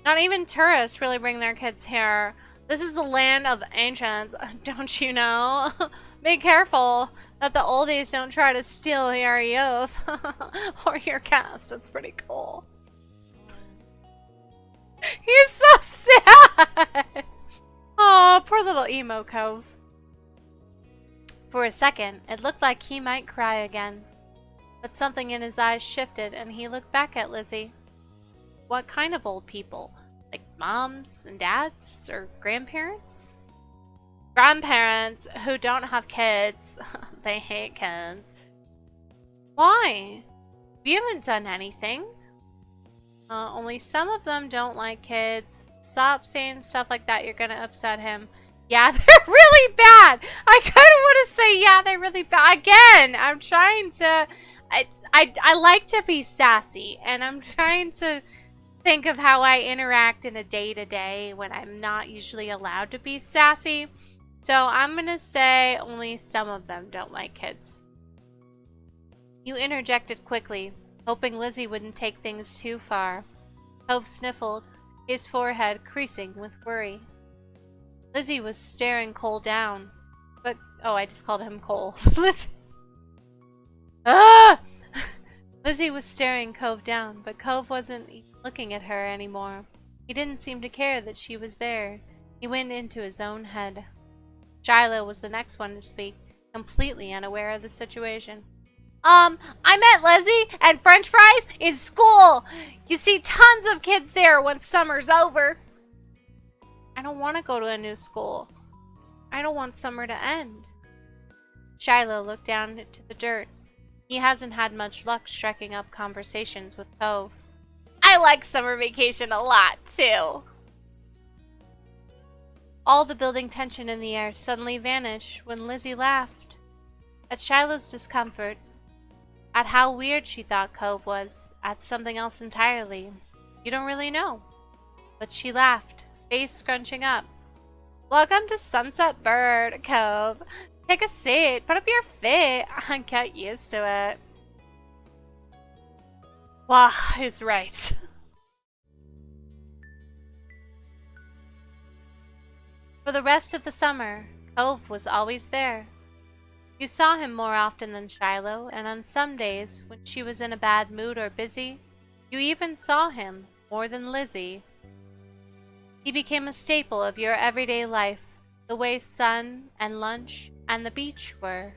Not even tourists really bring their kids here. This is the land of ancients, don't you know? Be careful that the oldies don't try to steal your youth. Or your caste. It's pretty cool. He's so sad! Oh, poor little emo Cove. For a second, it looked like he might cry again. But something in his eyes shifted and he looked back at Lizzie. What kind of old people? Like moms and dads or grandparents? Grandparents who don't have kids. They hate kids. Why? We haven't done anything. Only some of them don't like kids. Stop saying stuff like that. You're gonna upset him. Yeah, they're really bad. I kind of want to say, yeah, they're really bad. Again, I'm trying to... I like to be sassy, and I'm trying to think of how I interact in a day-to-day when I'm not usually allowed to be sassy. So I'm going to say only some of them don't like kids. You interjected quickly, hoping Lizzie wouldn't take things too far. Cove sniffled, his forehead creasing with worry. Lizzie was staring Cole down. But, oh, I just called him Cole. Lizzie. Ah! Lizzie was staring Cove down, but Cove wasn't looking at her anymore. He didn't seem to care that she was there. He went into his own head. Shiloh was the next one to speak, completely unaware of the situation.
I met Lizzie and French fries in school. You see tons of kids there when summer's over.
I don't want to go to a new school. I don't want summer to end. Shiloh looked down to the dirt. He hasn't had much luck striking up conversations with Cove.
I like summer vacation a lot, too.
All the building tension in the air suddenly vanished when Lizzie laughed. At Shiloh's discomfort, at how weird she thought Cove was, at something else entirely. You don't really know. But she laughed, face scrunching up. Welcome to Sunset Bird, Cove. Take a seat, put up your feet, and get used to it. Wah is right. For the rest of the summer, Cove was always there. You saw him more often than Shiloh, and on some days, when she was in a bad mood or busy, you even saw him more than Lizzie. He became a staple of your everyday life, the way sun and lunch and the beach were.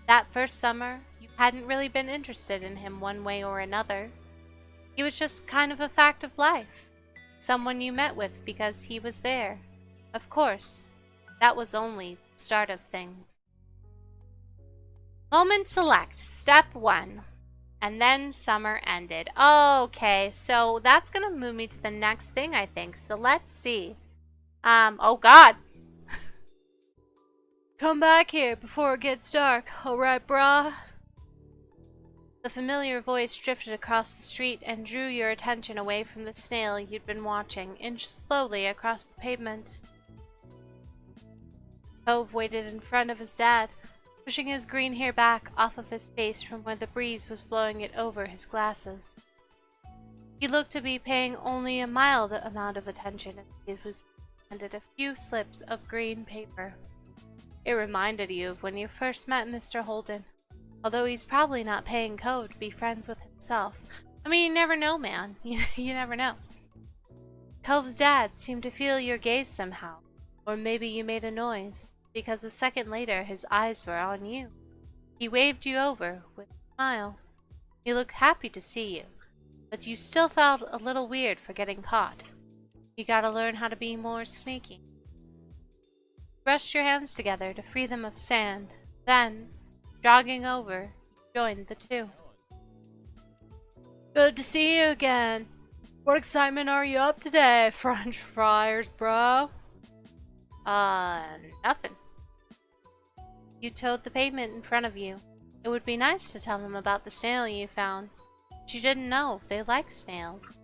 That first summer, you hadn't really been interested in him one way or another. He was just kind of a fact of life, someone you met with because he was there. Of course, that was only the start of things. Moment select, step 1. And then summer ended. Okay, so that's gonna move me to the next thing, I think. So let's see. Oh god. Come back here before it gets dark, alright, brah? The familiar voice drifted across the street and drew your attention away from the snail you'd been watching, inch slowly across the pavement. Cove waited in front of his dad, pushing his green hair back off of his face from where the breeze was blowing it over his glasses. He looked to be paying only a mild amount of attention as he was handed a few slips of green paper. It reminded you of when you first met Mr. Holden, although he's probably not paying Cove to be friends with himself. I mean, you never know, man. You never know. Cove's dad seemed to feel your gaze somehow, or maybe you made a noise, because a second later his eyes were on you. He waved you over with a smile. He looked happy to see you, but you still felt a little weird for getting caught. You gotta learn how to be more sneaky. Brushed your hands together to free them of sand, then, jogging over, you joined the two. Good to see you again. What excitement are you up today, French fryers, bro? Nothing. You toed the pavement in front of you. It would be nice to tell them about the snail you found, but you didn't know if they liked snails.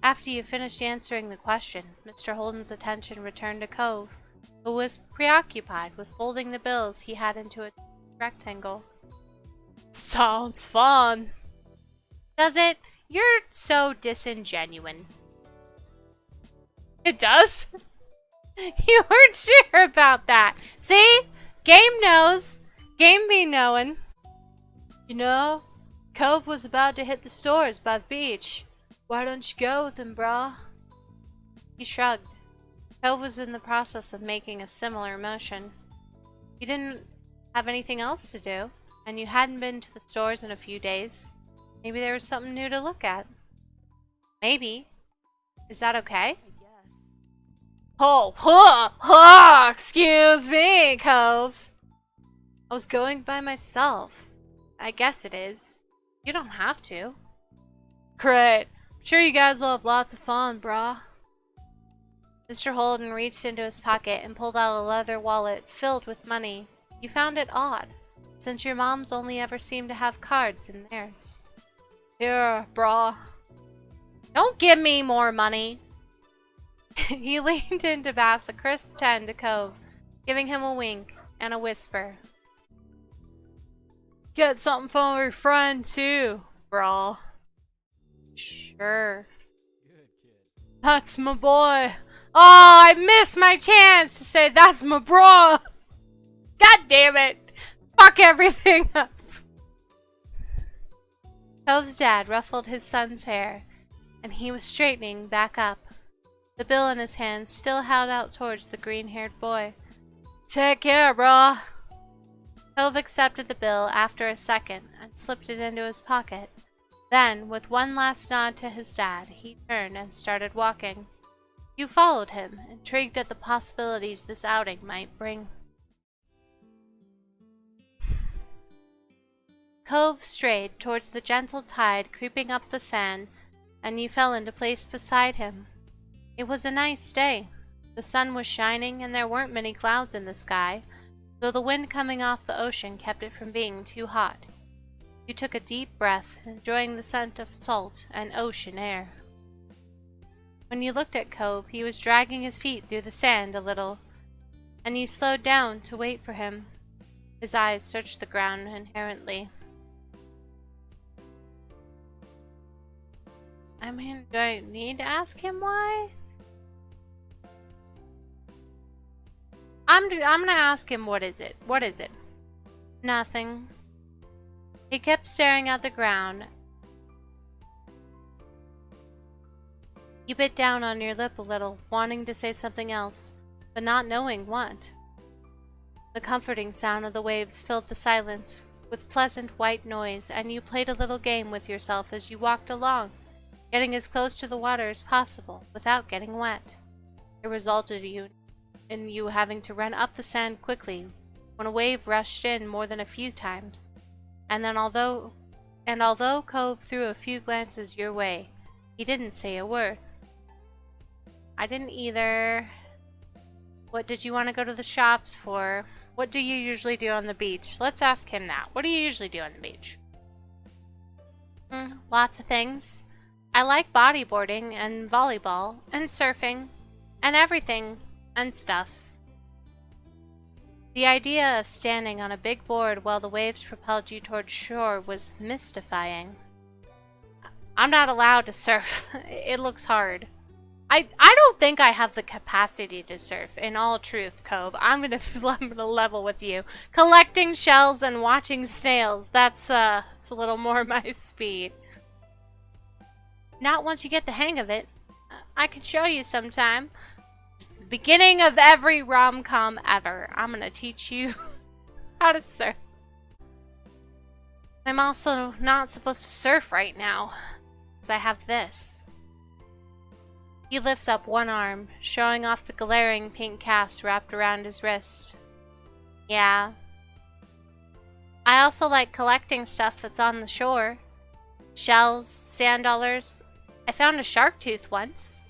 After you finished answering the question, Mr. Holden's attention returned to Cove, who was preoccupied with folding the bills he had into a rectangle. Sounds fun. Does it? You're so disingenuine. It does? You weren't sure about that. See? Game knows. Game be knowin'. You know, Cove was about to hit the stores by the beach. Why don't you go with him, brah? He shrugged. Cove was in the process of making a similar motion. You didn't have anything else to do, and you hadn't been to the stores in a few days. Maybe there was something new to look at. Maybe. Is that okay? Oh, excuse me, Cove. I was going by myself. I guess it is. You don't have to. Great. I'm sure you guys will have lots of fun, brah. Mr. Holden reached into his pocket and pulled out a leather wallet filled with money. You found it odd, since your mom's only ever seemed to have cards in theirs. Here, brah. Don't give me more money. He leaned in to pass a crisp 10 to Cove, giving him a wink and a whisper. Get something for your friend, too, brah. Sure. That's my boy. Oh, I missed my chance to say that's my bra. God damn it. Fuck everything up. Cove's dad ruffled his son's hair, and he was straightening back up. The bill in his hand still held out towards the green-haired boy. Take care, brah. Cove accepted the bill after a second and slipped it into his pocket. Then, with one last nod to his dad, he turned and started walking. You followed him, intrigued at the possibilities this outing might bring. Cove strayed towards the gentle tide creeping up the sand, and you fell into place beside him. It was a nice day. The sun was shining and there weren't many clouds in the sky, though the wind coming off the ocean kept it from being too hot. You took a deep breath, enjoying the scent of salt and ocean air. When you looked at Cove, he was dragging his feet through the sand a little, and you slowed down to wait for him. His eyes searched the ground inherently. I mean, do I need to ask him why? I'm gonna ask him, what is it? What is it? Nothing. He kept staring at the ground. You bit down on your lip a little, wanting to say something else, but not knowing what. The comforting sound of the waves filled the silence with pleasant white noise, and you played a little game with yourself as you walked along, getting as close to the water as possible without getting wet. It resulted in you having to run up the sand quickly when a wave rushed in more than a few times. And then although Cove threw a few glances your way, he didn't say a word. I didn't either. What did you want to go to the shops for? What do you usually do on the beach? Let's ask him that. What do you usually do on the beach? Lots of things. I like bodyboarding and volleyball and surfing and everything and stuff. The idea of standing on a big board while the waves propelled you toward shore was mystifying. I'm not allowed to surf. It looks hard. I don't think I have the capacity to surf, in all truth, Cove. I'm gonna level with you. Collecting shells and watching snails, it's a little more my speed. Not once you get the hang of it. I could show you sometime. It's the beginning of every rom-com ever. I'm gonna teach you how to surf. I'm also not supposed to surf right now, because I have this. He lifts up one arm, showing off the glaring pink cast wrapped around his wrist. Yeah. I also like collecting stuff that's on the shore. Shells, sand dollars. I found a shark tooth once.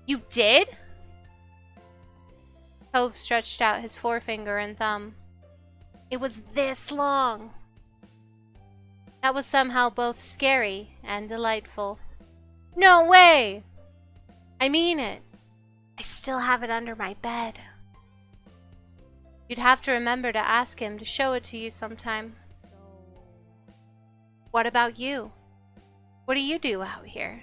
You did? Cove stretched out his forefinger and thumb. It was this long. That was somehow both scary and delightful. No way! I mean it. I still have it under my bed. You'd have to remember to ask him to show it to you sometime. What about you? What do you do out here?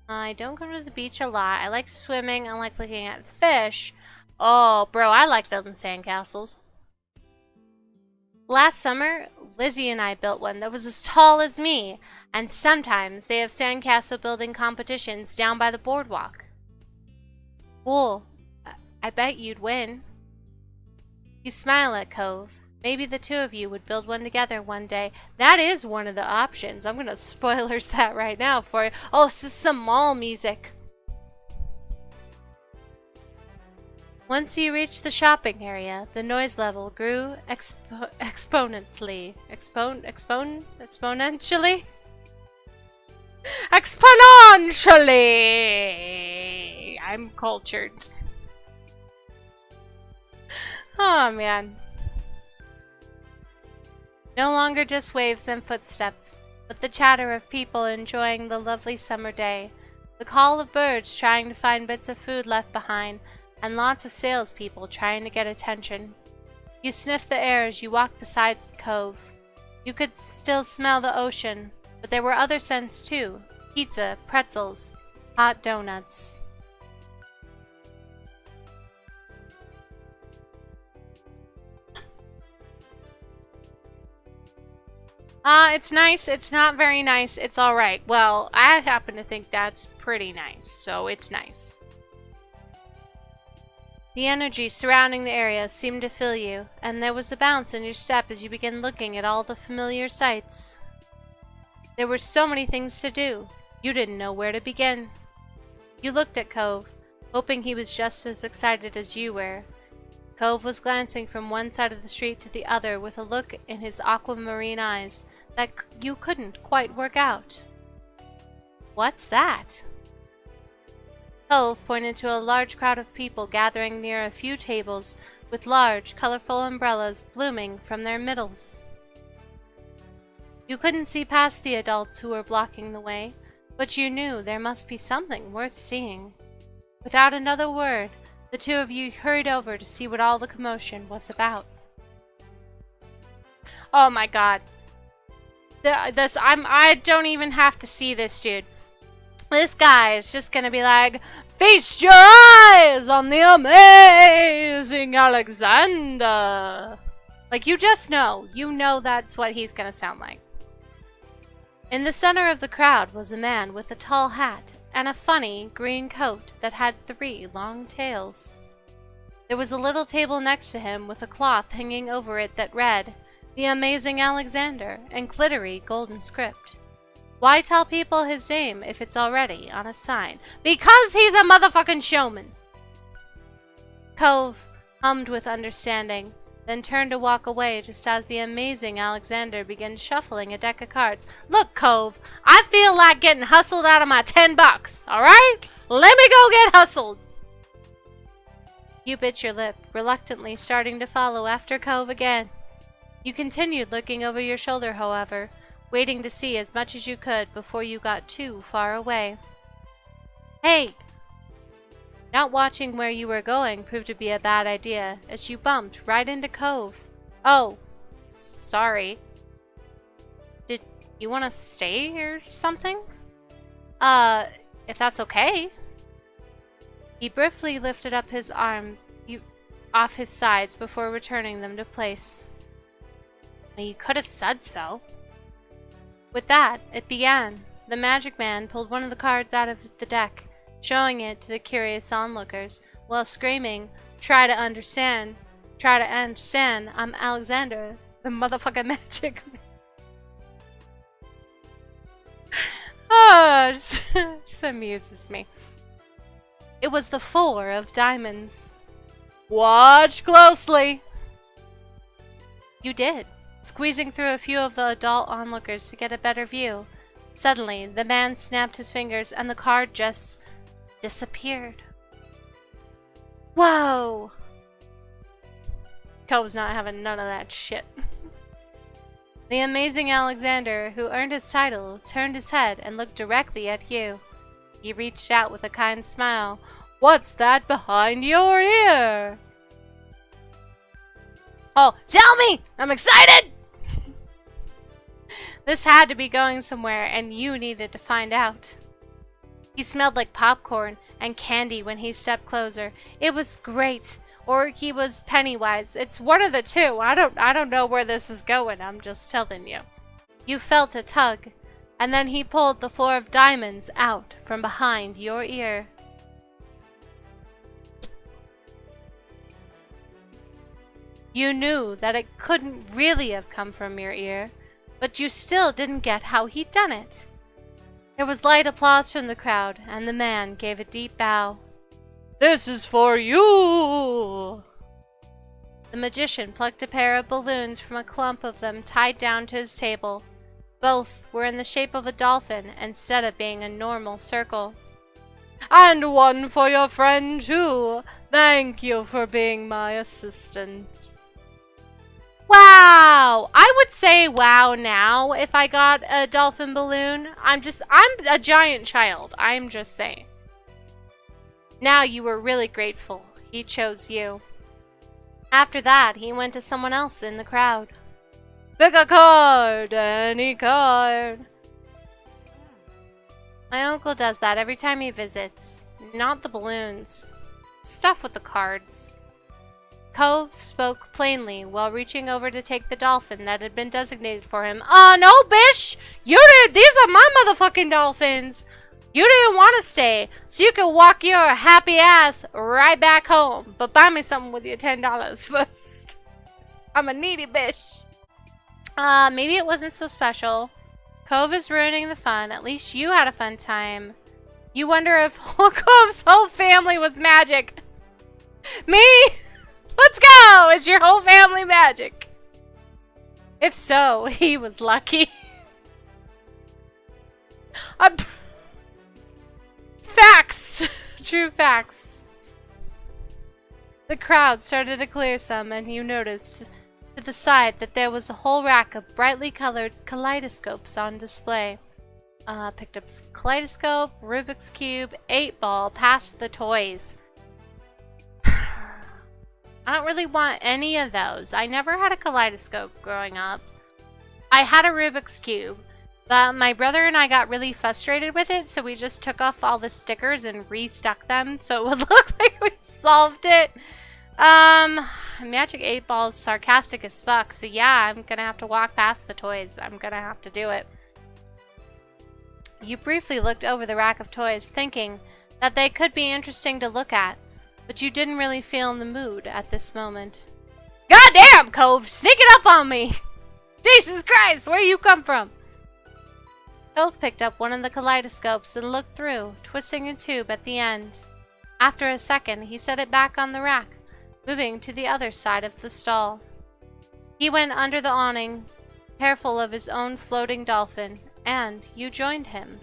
I don't come to the beach a lot. I like swimming. I like looking at fish. Oh, bro, I like building sandcastles. Last summer, Lizzie and I built one that was as tall as me, and sometimes they have sandcastle building competitions down by the boardwalk. Cool. I bet you'd win. You smile at Cove. Maybe the two of you would build one together one day. That is one of the options. I'm gonna spoilers that right now for you. Oh, this is some mall music. Once you reached the shopping area, the noise level grew exponentially. Exponentially? Exponentially! I'm cultured. Oh, man. No longer just waves and footsteps, but the chatter of people enjoying the lovely summer day, the call of birds trying to find bits of food left behind, and lots of salespeople trying to get attention. You sniffed the air as you walked beside the cove. You could still smell the ocean, but there were other scents too. Pizza, pretzels, hot donuts. It's nice. It's not very nice. It's alright. Well, I happen to think that's pretty nice, so it's nice. The energy surrounding the area seemed to fill you, and there was a bounce in your step as you began looking at all the familiar sights. There were so many things to do, you didn't know where to begin. You looked at Cove, hoping he was just as excited as you were. Cove was glancing from one side of the street to the other with a look in his aquamarine eyes that you couldn't quite work out. What's that? Cove pointed to a large crowd of people gathering near a few tables with large, colorful umbrellas blooming from their middles. You couldn't see past the adults who were blocking the way, but you knew there must be something worth seeing. Without another word, the two of you hurried over to see what all the commotion was about.
Oh my god. I don't even have to see this dude. This guy is just gonna be like, feast your eyes on the amazing Alexander.
Like, you just know. You know that's what he's gonna sound like. In the center of the crowd was a man with a tall hat and a funny green coat that had 3 long tails. There was a little table next to him with a cloth hanging over it that read, "The Amazing Alexander," in glittery golden script. Why tell people his name if it's already on a sign?
Because he's a motherfucking showman.
Cove hummed with understanding, then turned to walk away just as the amazing Alexander began shuffling a deck of cards.
Look, Cove, I feel like getting hustled out of my $10, alright? Let me go get hustled.
You bit your lip, reluctantly starting to follow after Cove again. You continued looking over your shoulder, however, waiting to see as much as you could before you got too far away. Hey! Not watching where you were going proved to be a bad idea, as you bumped right into Cove. Oh, sorry. Did you want to stay or something? If that's okay. He briefly lifted up his arm off his sides before returning them to place. You could have said so. With that, it began. The magic man pulled one of the cards out of the deck, showing it to the curious onlookers, while screaming, Try to understand, I'm Alexander, the motherfucking magic man." Oh, just amuses me. It was the 4 of diamonds.
Watch closely.
You did, squeezing through a few of the adult onlookers to get a better view. Suddenly, the man snapped his fingers and the card just disappeared. Whoa! Cove's not having none of that shit. The amazing Alexander, who earned his title, turned his head and looked directly at you. He reached out with a kind smile. What's that behind your ear?
Oh, tell me! I'm excited!
This had to be going somewhere, and you needed to find out. He smelled like popcorn and candy when he stepped closer. It was great. Or he was Pennywise. It's one of the two. I don't know where this is going. I'm just telling you. You felt a tug, and then he pulled the 4 of diamonds out from behind your ear. You knew that it couldn't really have come from your ear, but you still didn't get how he'd done it. There was light applause from the crowd, and the man gave a deep bow. This is for you! The magician plucked a pair of balloons from a clump of them tied down to his table. Both were in the shape of a dolphin instead of being a normal circle. And one for your friend, too. Thank you for being my assistant. Wow! I would say wow now if I got a dolphin balloon. I'm a giant child. I'm just saying. Now you were really grateful. He chose you. After that, he went to someone else in the crowd. Pick a card, any card. My uncle does that every time he visits. Not the balloons. Stuff with the cards. Cove spoke plainly while reaching over to take the dolphin that had been designated for him. No, bish! These are my motherfucking dolphins! You didn't want to stay, so you can walk your happy ass right back home. But buy me something with your $10 first. I'm a needy bish. Maybe it wasn't so special. Cove is ruining the fun. At least you had a fun time. You wonder if Cove's whole family was magic. Me? Let's go! Is your whole family magic? If so, he was lucky. Facts! True facts. The crowd started to clear some, and you noticed that
the side that there was a whole rack of brightly colored kaleidoscopes on display. Picked up kaleidoscope, Rubik's Cube, 8-ball, past the toys. I don't really want any of those. I never had a kaleidoscope growing up. I had a Rubik's Cube, but my brother and I got really frustrated with it, so we just took off all the stickers and restuck them so it would look like we solved it. Magic 8-ball is sarcastic as fuck, so yeah, I'm gonna have to walk past the toys. I'm gonna have to do it. You briefly looked over the rack of toys, thinking that they could be interesting to look at, but you didn't really feel in the mood at this moment. Goddamn, Cove! Sneaking up on me! Jesus Christ, where you come from? Cove picked up one of the kaleidoscopes and looked through, twisting a tube at the end. After a second, he set it back on the rack, moving to the other side of the stall. He went under the awning, careful of his own floating dolphin, and you joined him.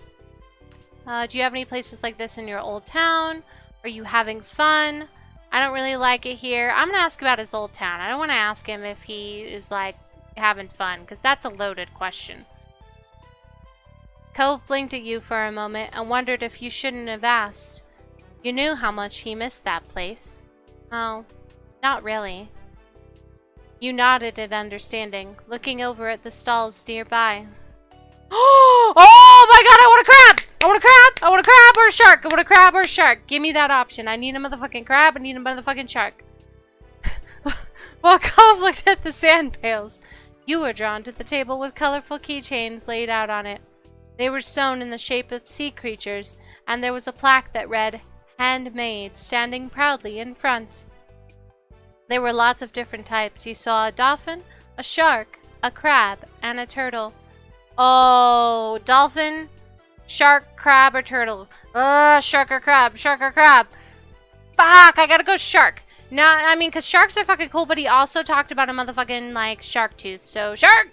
Do you have any places like this in your old town? Are you having fun? I don't really like it here. I'm gonna ask about his old town. I don't want to ask him if he is like having fun, because that's a loaded question. Cove blinked at you for a moment and wondered if you shouldn't have asked. You knew how much he missed that place. Oh, not really. You nodded in understanding, looking over at the stalls nearby. Oh my god, I want a crab! I want a crab! I want a crab or a shark! I want a crab or a shark! Give me that option. I need a motherfucking crab. I need a motherfucking shark. While Cove looked at the sand pails, you were drawn to the table with colorful keychains laid out on it. They were sewn in the shape of sea creatures, and there was a plaque that read, "Handmade," standing proudly in front. There were lots of different types. You saw a dolphin, a shark, a crab, and a turtle. Oh, dolphin, shark, crab, or turtle. Shark or crab, shark or crab. Fuck, I gotta go shark. No, I mean, because sharks are fucking cool, but he also talked about a motherfucking, like, shark tooth. So, shark!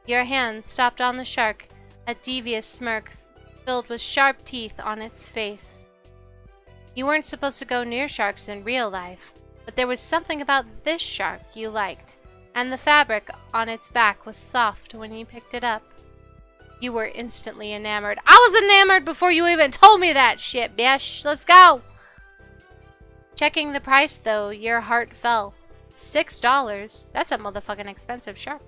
Your hand stopped on the shark, a devious smirk filled with sharp teeth on its face. You weren't supposed to go near sharks in real life, but there was something about this shark you liked, and the fabric on its back was soft when you picked it up. You were instantly enamored. I was enamored before you even told me that shit, bitch. Let's go! Checking the price, though, your heart fell. $6? That's a motherfucking expensive shark.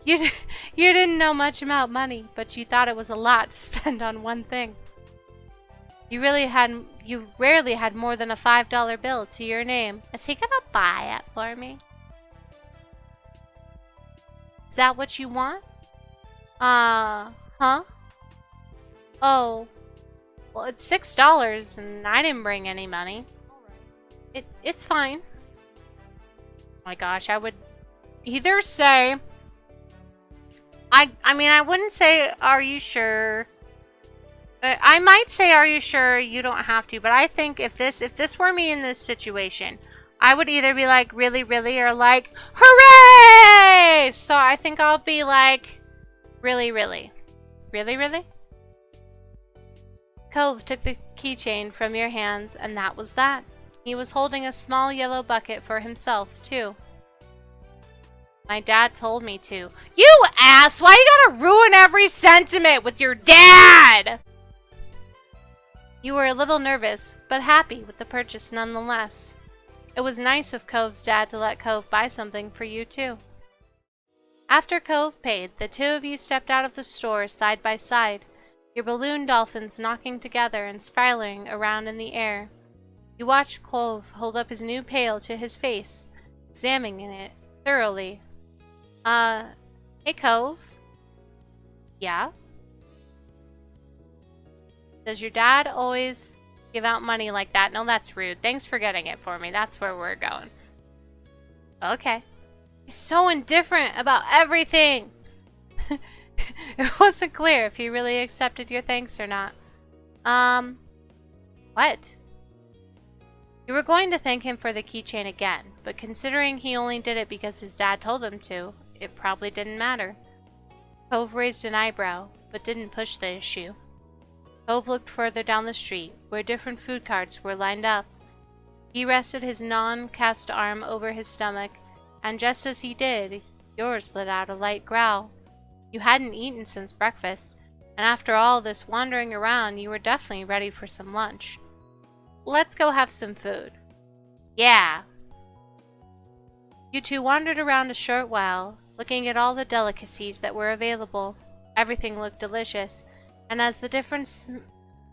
You didn't know much about money, but you thought it was a lot to spend on one thing. You rarely had more than a $5 bill to your name. Is he gonna buy it for me? Is that what you want? Huh? Oh. Well, it's $6 and I didn't bring any money. It's fine. Oh my gosh, I would either say I mean, I wouldn't say, are you sure? I might say, are you sure? You don't have to, but I think if this were me in this situation, I would either be like, really, really, or like, hooray! So I think I'll be like, really, really. Really, really? Cove took the keychain from your hands, and that was that. He was holding a small yellow bucket for himself, too. My dad told me to. You ass! Why you gotta ruin every sentiment with your dad? You were a little nervous, but happy with the purchase nonetheless. It was nice of Cove's dad to let Cove buy something for you, too. After Cove paid, the two of you stepped out of the store side by side, your balloon dolphins knocking together and spiraling around in the air. You watched Cove hold up his new pail to his face, examining it thoroughly. Hey Cove? Yeah? Does your dad always give out money like that? No, that's rude. Thanks for getting it for me. That's where we're going. Okay. He's so indifferent about everything. It wasn't clear if he really accepted your thanks or not. What? You were going to thank him for the keychain again, but considering he only did it because his dad told him to, it probably didn't matter. Cove raised an eyebrow, but didn't push the issue. Cove looked further down the street, where different food carts were lined up. He rested his non-cast arm over his stomach and just as he did, yours let out a light growl. You hadn't eaten since breakfast, and after all this wandering around, you were definitely ready for some lunch. Let's go have some food. Yeah. You two wandered around a short while, looking at all the delicacies that were available. Everything looked delicious, and as the different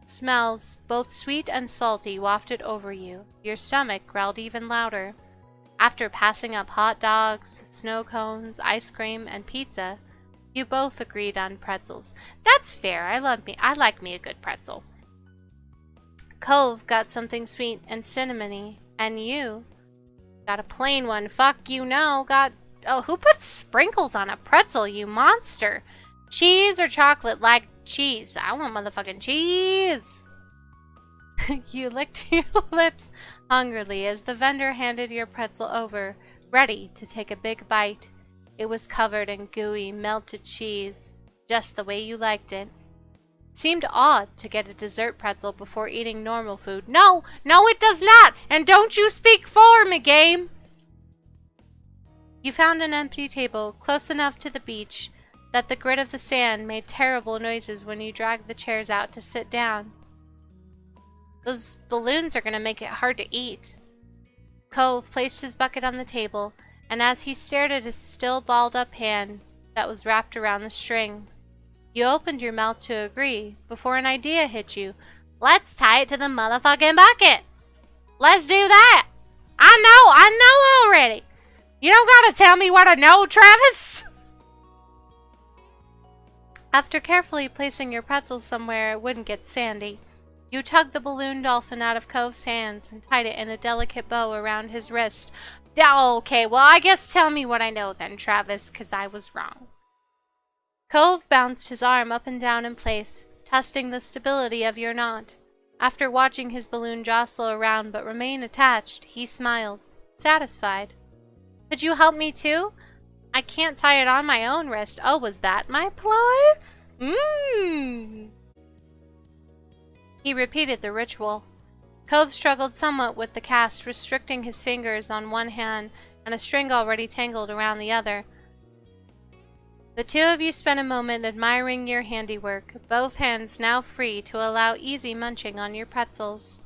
smells, both sweet and salty, wafted over you, your stomach growled even louder. After passing up hot dogs, snow cones, ice cream, and pizza, you both agreed on pretzels. That's fair. I like me a good pretzel. Cove got something sweet and cinnamony, and you got a plain one. Fuck you no. Oh, who puts sprinkles on a pretzel, you monster? Cheese or chocolate? Like cheese. I want motherfucking cheese. You licked your lips hungrily as the vendor handed your pretzel over, ready to take a big bite. It was covered in gooey, melted cheese, just the way you liked it. It seemed odd to get a dessert pretzel before eating normal food. No, it does not! And don't you speak for me, game! You found an empty table close enough to the beach that the grit of the sand made terrible noises when you dragged the chairs out to sit down. Those balloons are going to make it hard to eat. Cove placed his bucket on the table, and as he stared at his still balled-up hand that was wrapped around the string, you opened your mouth to agree before an idea hit you. Let's tie it to the motherfucking bucket! Let's do that! I know already! You don't gotta tell me what I know, Travis! After carefully placing your pretzels somewhere it wouldn't get sandy, you tugged the balloon dolphin out of Cove's hands and tied it in a delicate bow around his wrist. Okay, well, I guess tell me what I know then, Travis, 'cause I was wrong. Cove bounced his arm up and down in place, testing the stability of your knot. After watching his balloon jostle around but remain attached, he smiled, satisfied. Could you help me too? I can't tie it on my own wrist. Oh, was that my ploy? He repeated the ritual. Cove struggled somewhat with the cast, restricting his fingers on one hand and a string already tangled around the other. The two of you spent a moment admiring your handiwork, both hands now free to allow easy munching on your pretzels.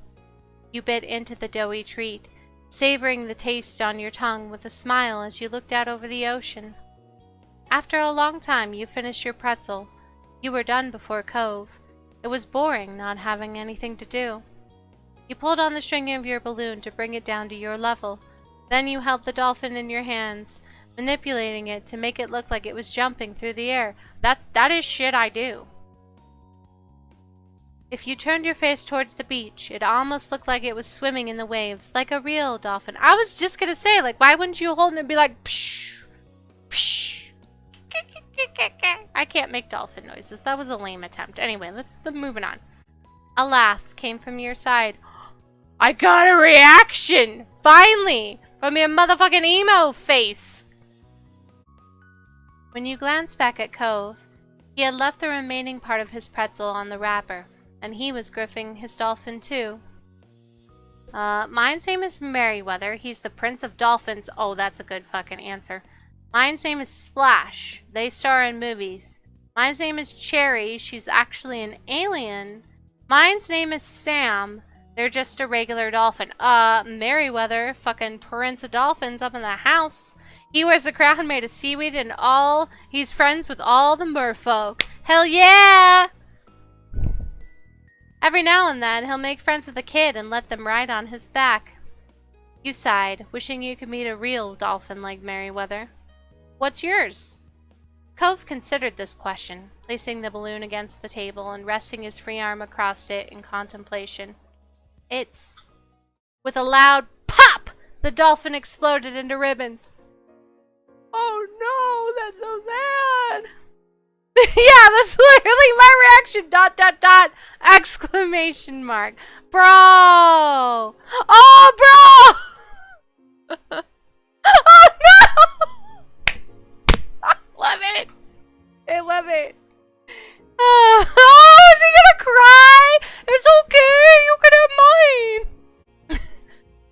You bit into the doughy treat, savoring the taste on your tongue with a smile as you looked out over the ocean. After a long time, you finished your pretzel. You were done before Cove. It was boring not having anything to do. You pulled on the string of your balloon to bring it down to your level. Then you held the dolphin in your hands, manipulating it to make it look like it was jumping through the air. That is shit I do. If you turned your face towards the beach, it almost looked like it was swimming in the waves, like a real dolphin. I was just gonna say, like, why wouldn't you hold it and be like, psh, psh. I can't make dolphin noises. That was a lame attempt. Anyway, let's moving on. A laugh came from your side. I got a reaction! Finally! From your motherfucking emo face! When you glanced back at Cove, he had left the remaining part of his pretzel on the wrapper, and he was gripping his dolphin too. Mine's name is Merryweather. He's the Prince of Dolphins. Oh, that's a good fucking answer. Mine's name is Splash. They star in movies. Mine's name is Cherry. She's actually an alien. Mine's name is Sam. They're just a regular dolphin. Merryweather, fucking Prince of Dolphins up in the house. He wears a crown made of seaweed and all. He's friends with all the merfolk. Hell yeah! Every now and then, he'll make friends with a kid and let them ride on his back. You sighed, wishing you could meet a real dolphin like Merryweather. What's yours? Cove considered this question, placing the balloon against the table and resting his free arm across it in contemplation. It's... With a loud pop, the dolphin exploded into ribbons. Oh no, that's so sad. Yeah, that's literally my reaction. ... Exclamation mark. Bro. Oh, bro. Oh no. Love it. I love it. Oh, is he gonna cry? It's okay. You can have mine.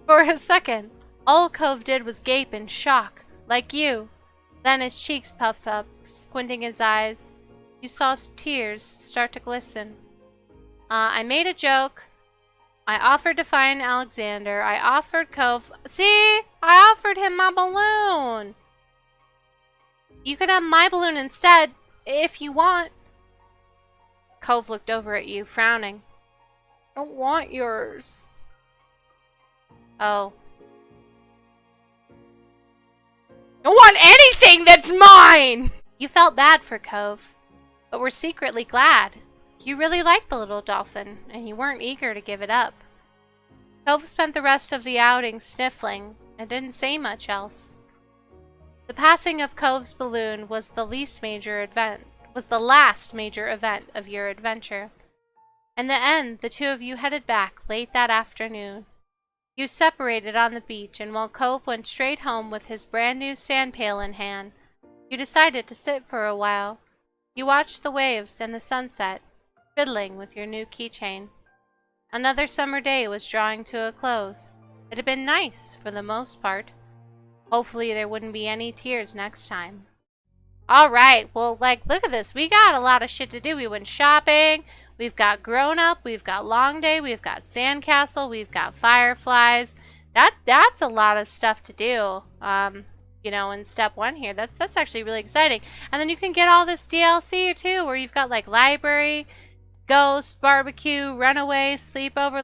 For a second, all Cove did was gape in shock. like you. Then his cheeks puffed up, squinting his eyes. You saw tears start to glisten. I made a joke. I offered to find Alexander. I offered Cove. See? I offered him my balloon. You could have my balloon instead, if you want. Cove looked over at you, frowning. I don't want yours. Oh. I don't want anything that's mine! You felt bad for Cove, but were secretly glad. You really liked the little dolphin, and you weren't eager to give it up. Cove spent the rest of the outing sniffling, and didn't say much else. The passing of Cove's balloon was the last major event of your adventure. In the end, the two of you headed back late that afternoon. You separated on the beach, and while Cove went straight home with his brand new sand pail in hand, you decided to sit for a while. You watched the waves and the sunset, fiddling with your new keychain. Another summer day was drawing to a close. It had been nice for the most part. Hopefully there wouldn't be any tears next time. Alright, well, look at this. We got a lot of shit to do. We went shopping. We've got Grown Up. We've got Long Day. We've got Sandcastle. We've got Fireflies. That's a lot of stuff to do. You know, in step 1 here. That's actually really exciting. And then you can get all this DLC too, where you've got like Library, Ghost, Barbecue, Runaway, Sleepover.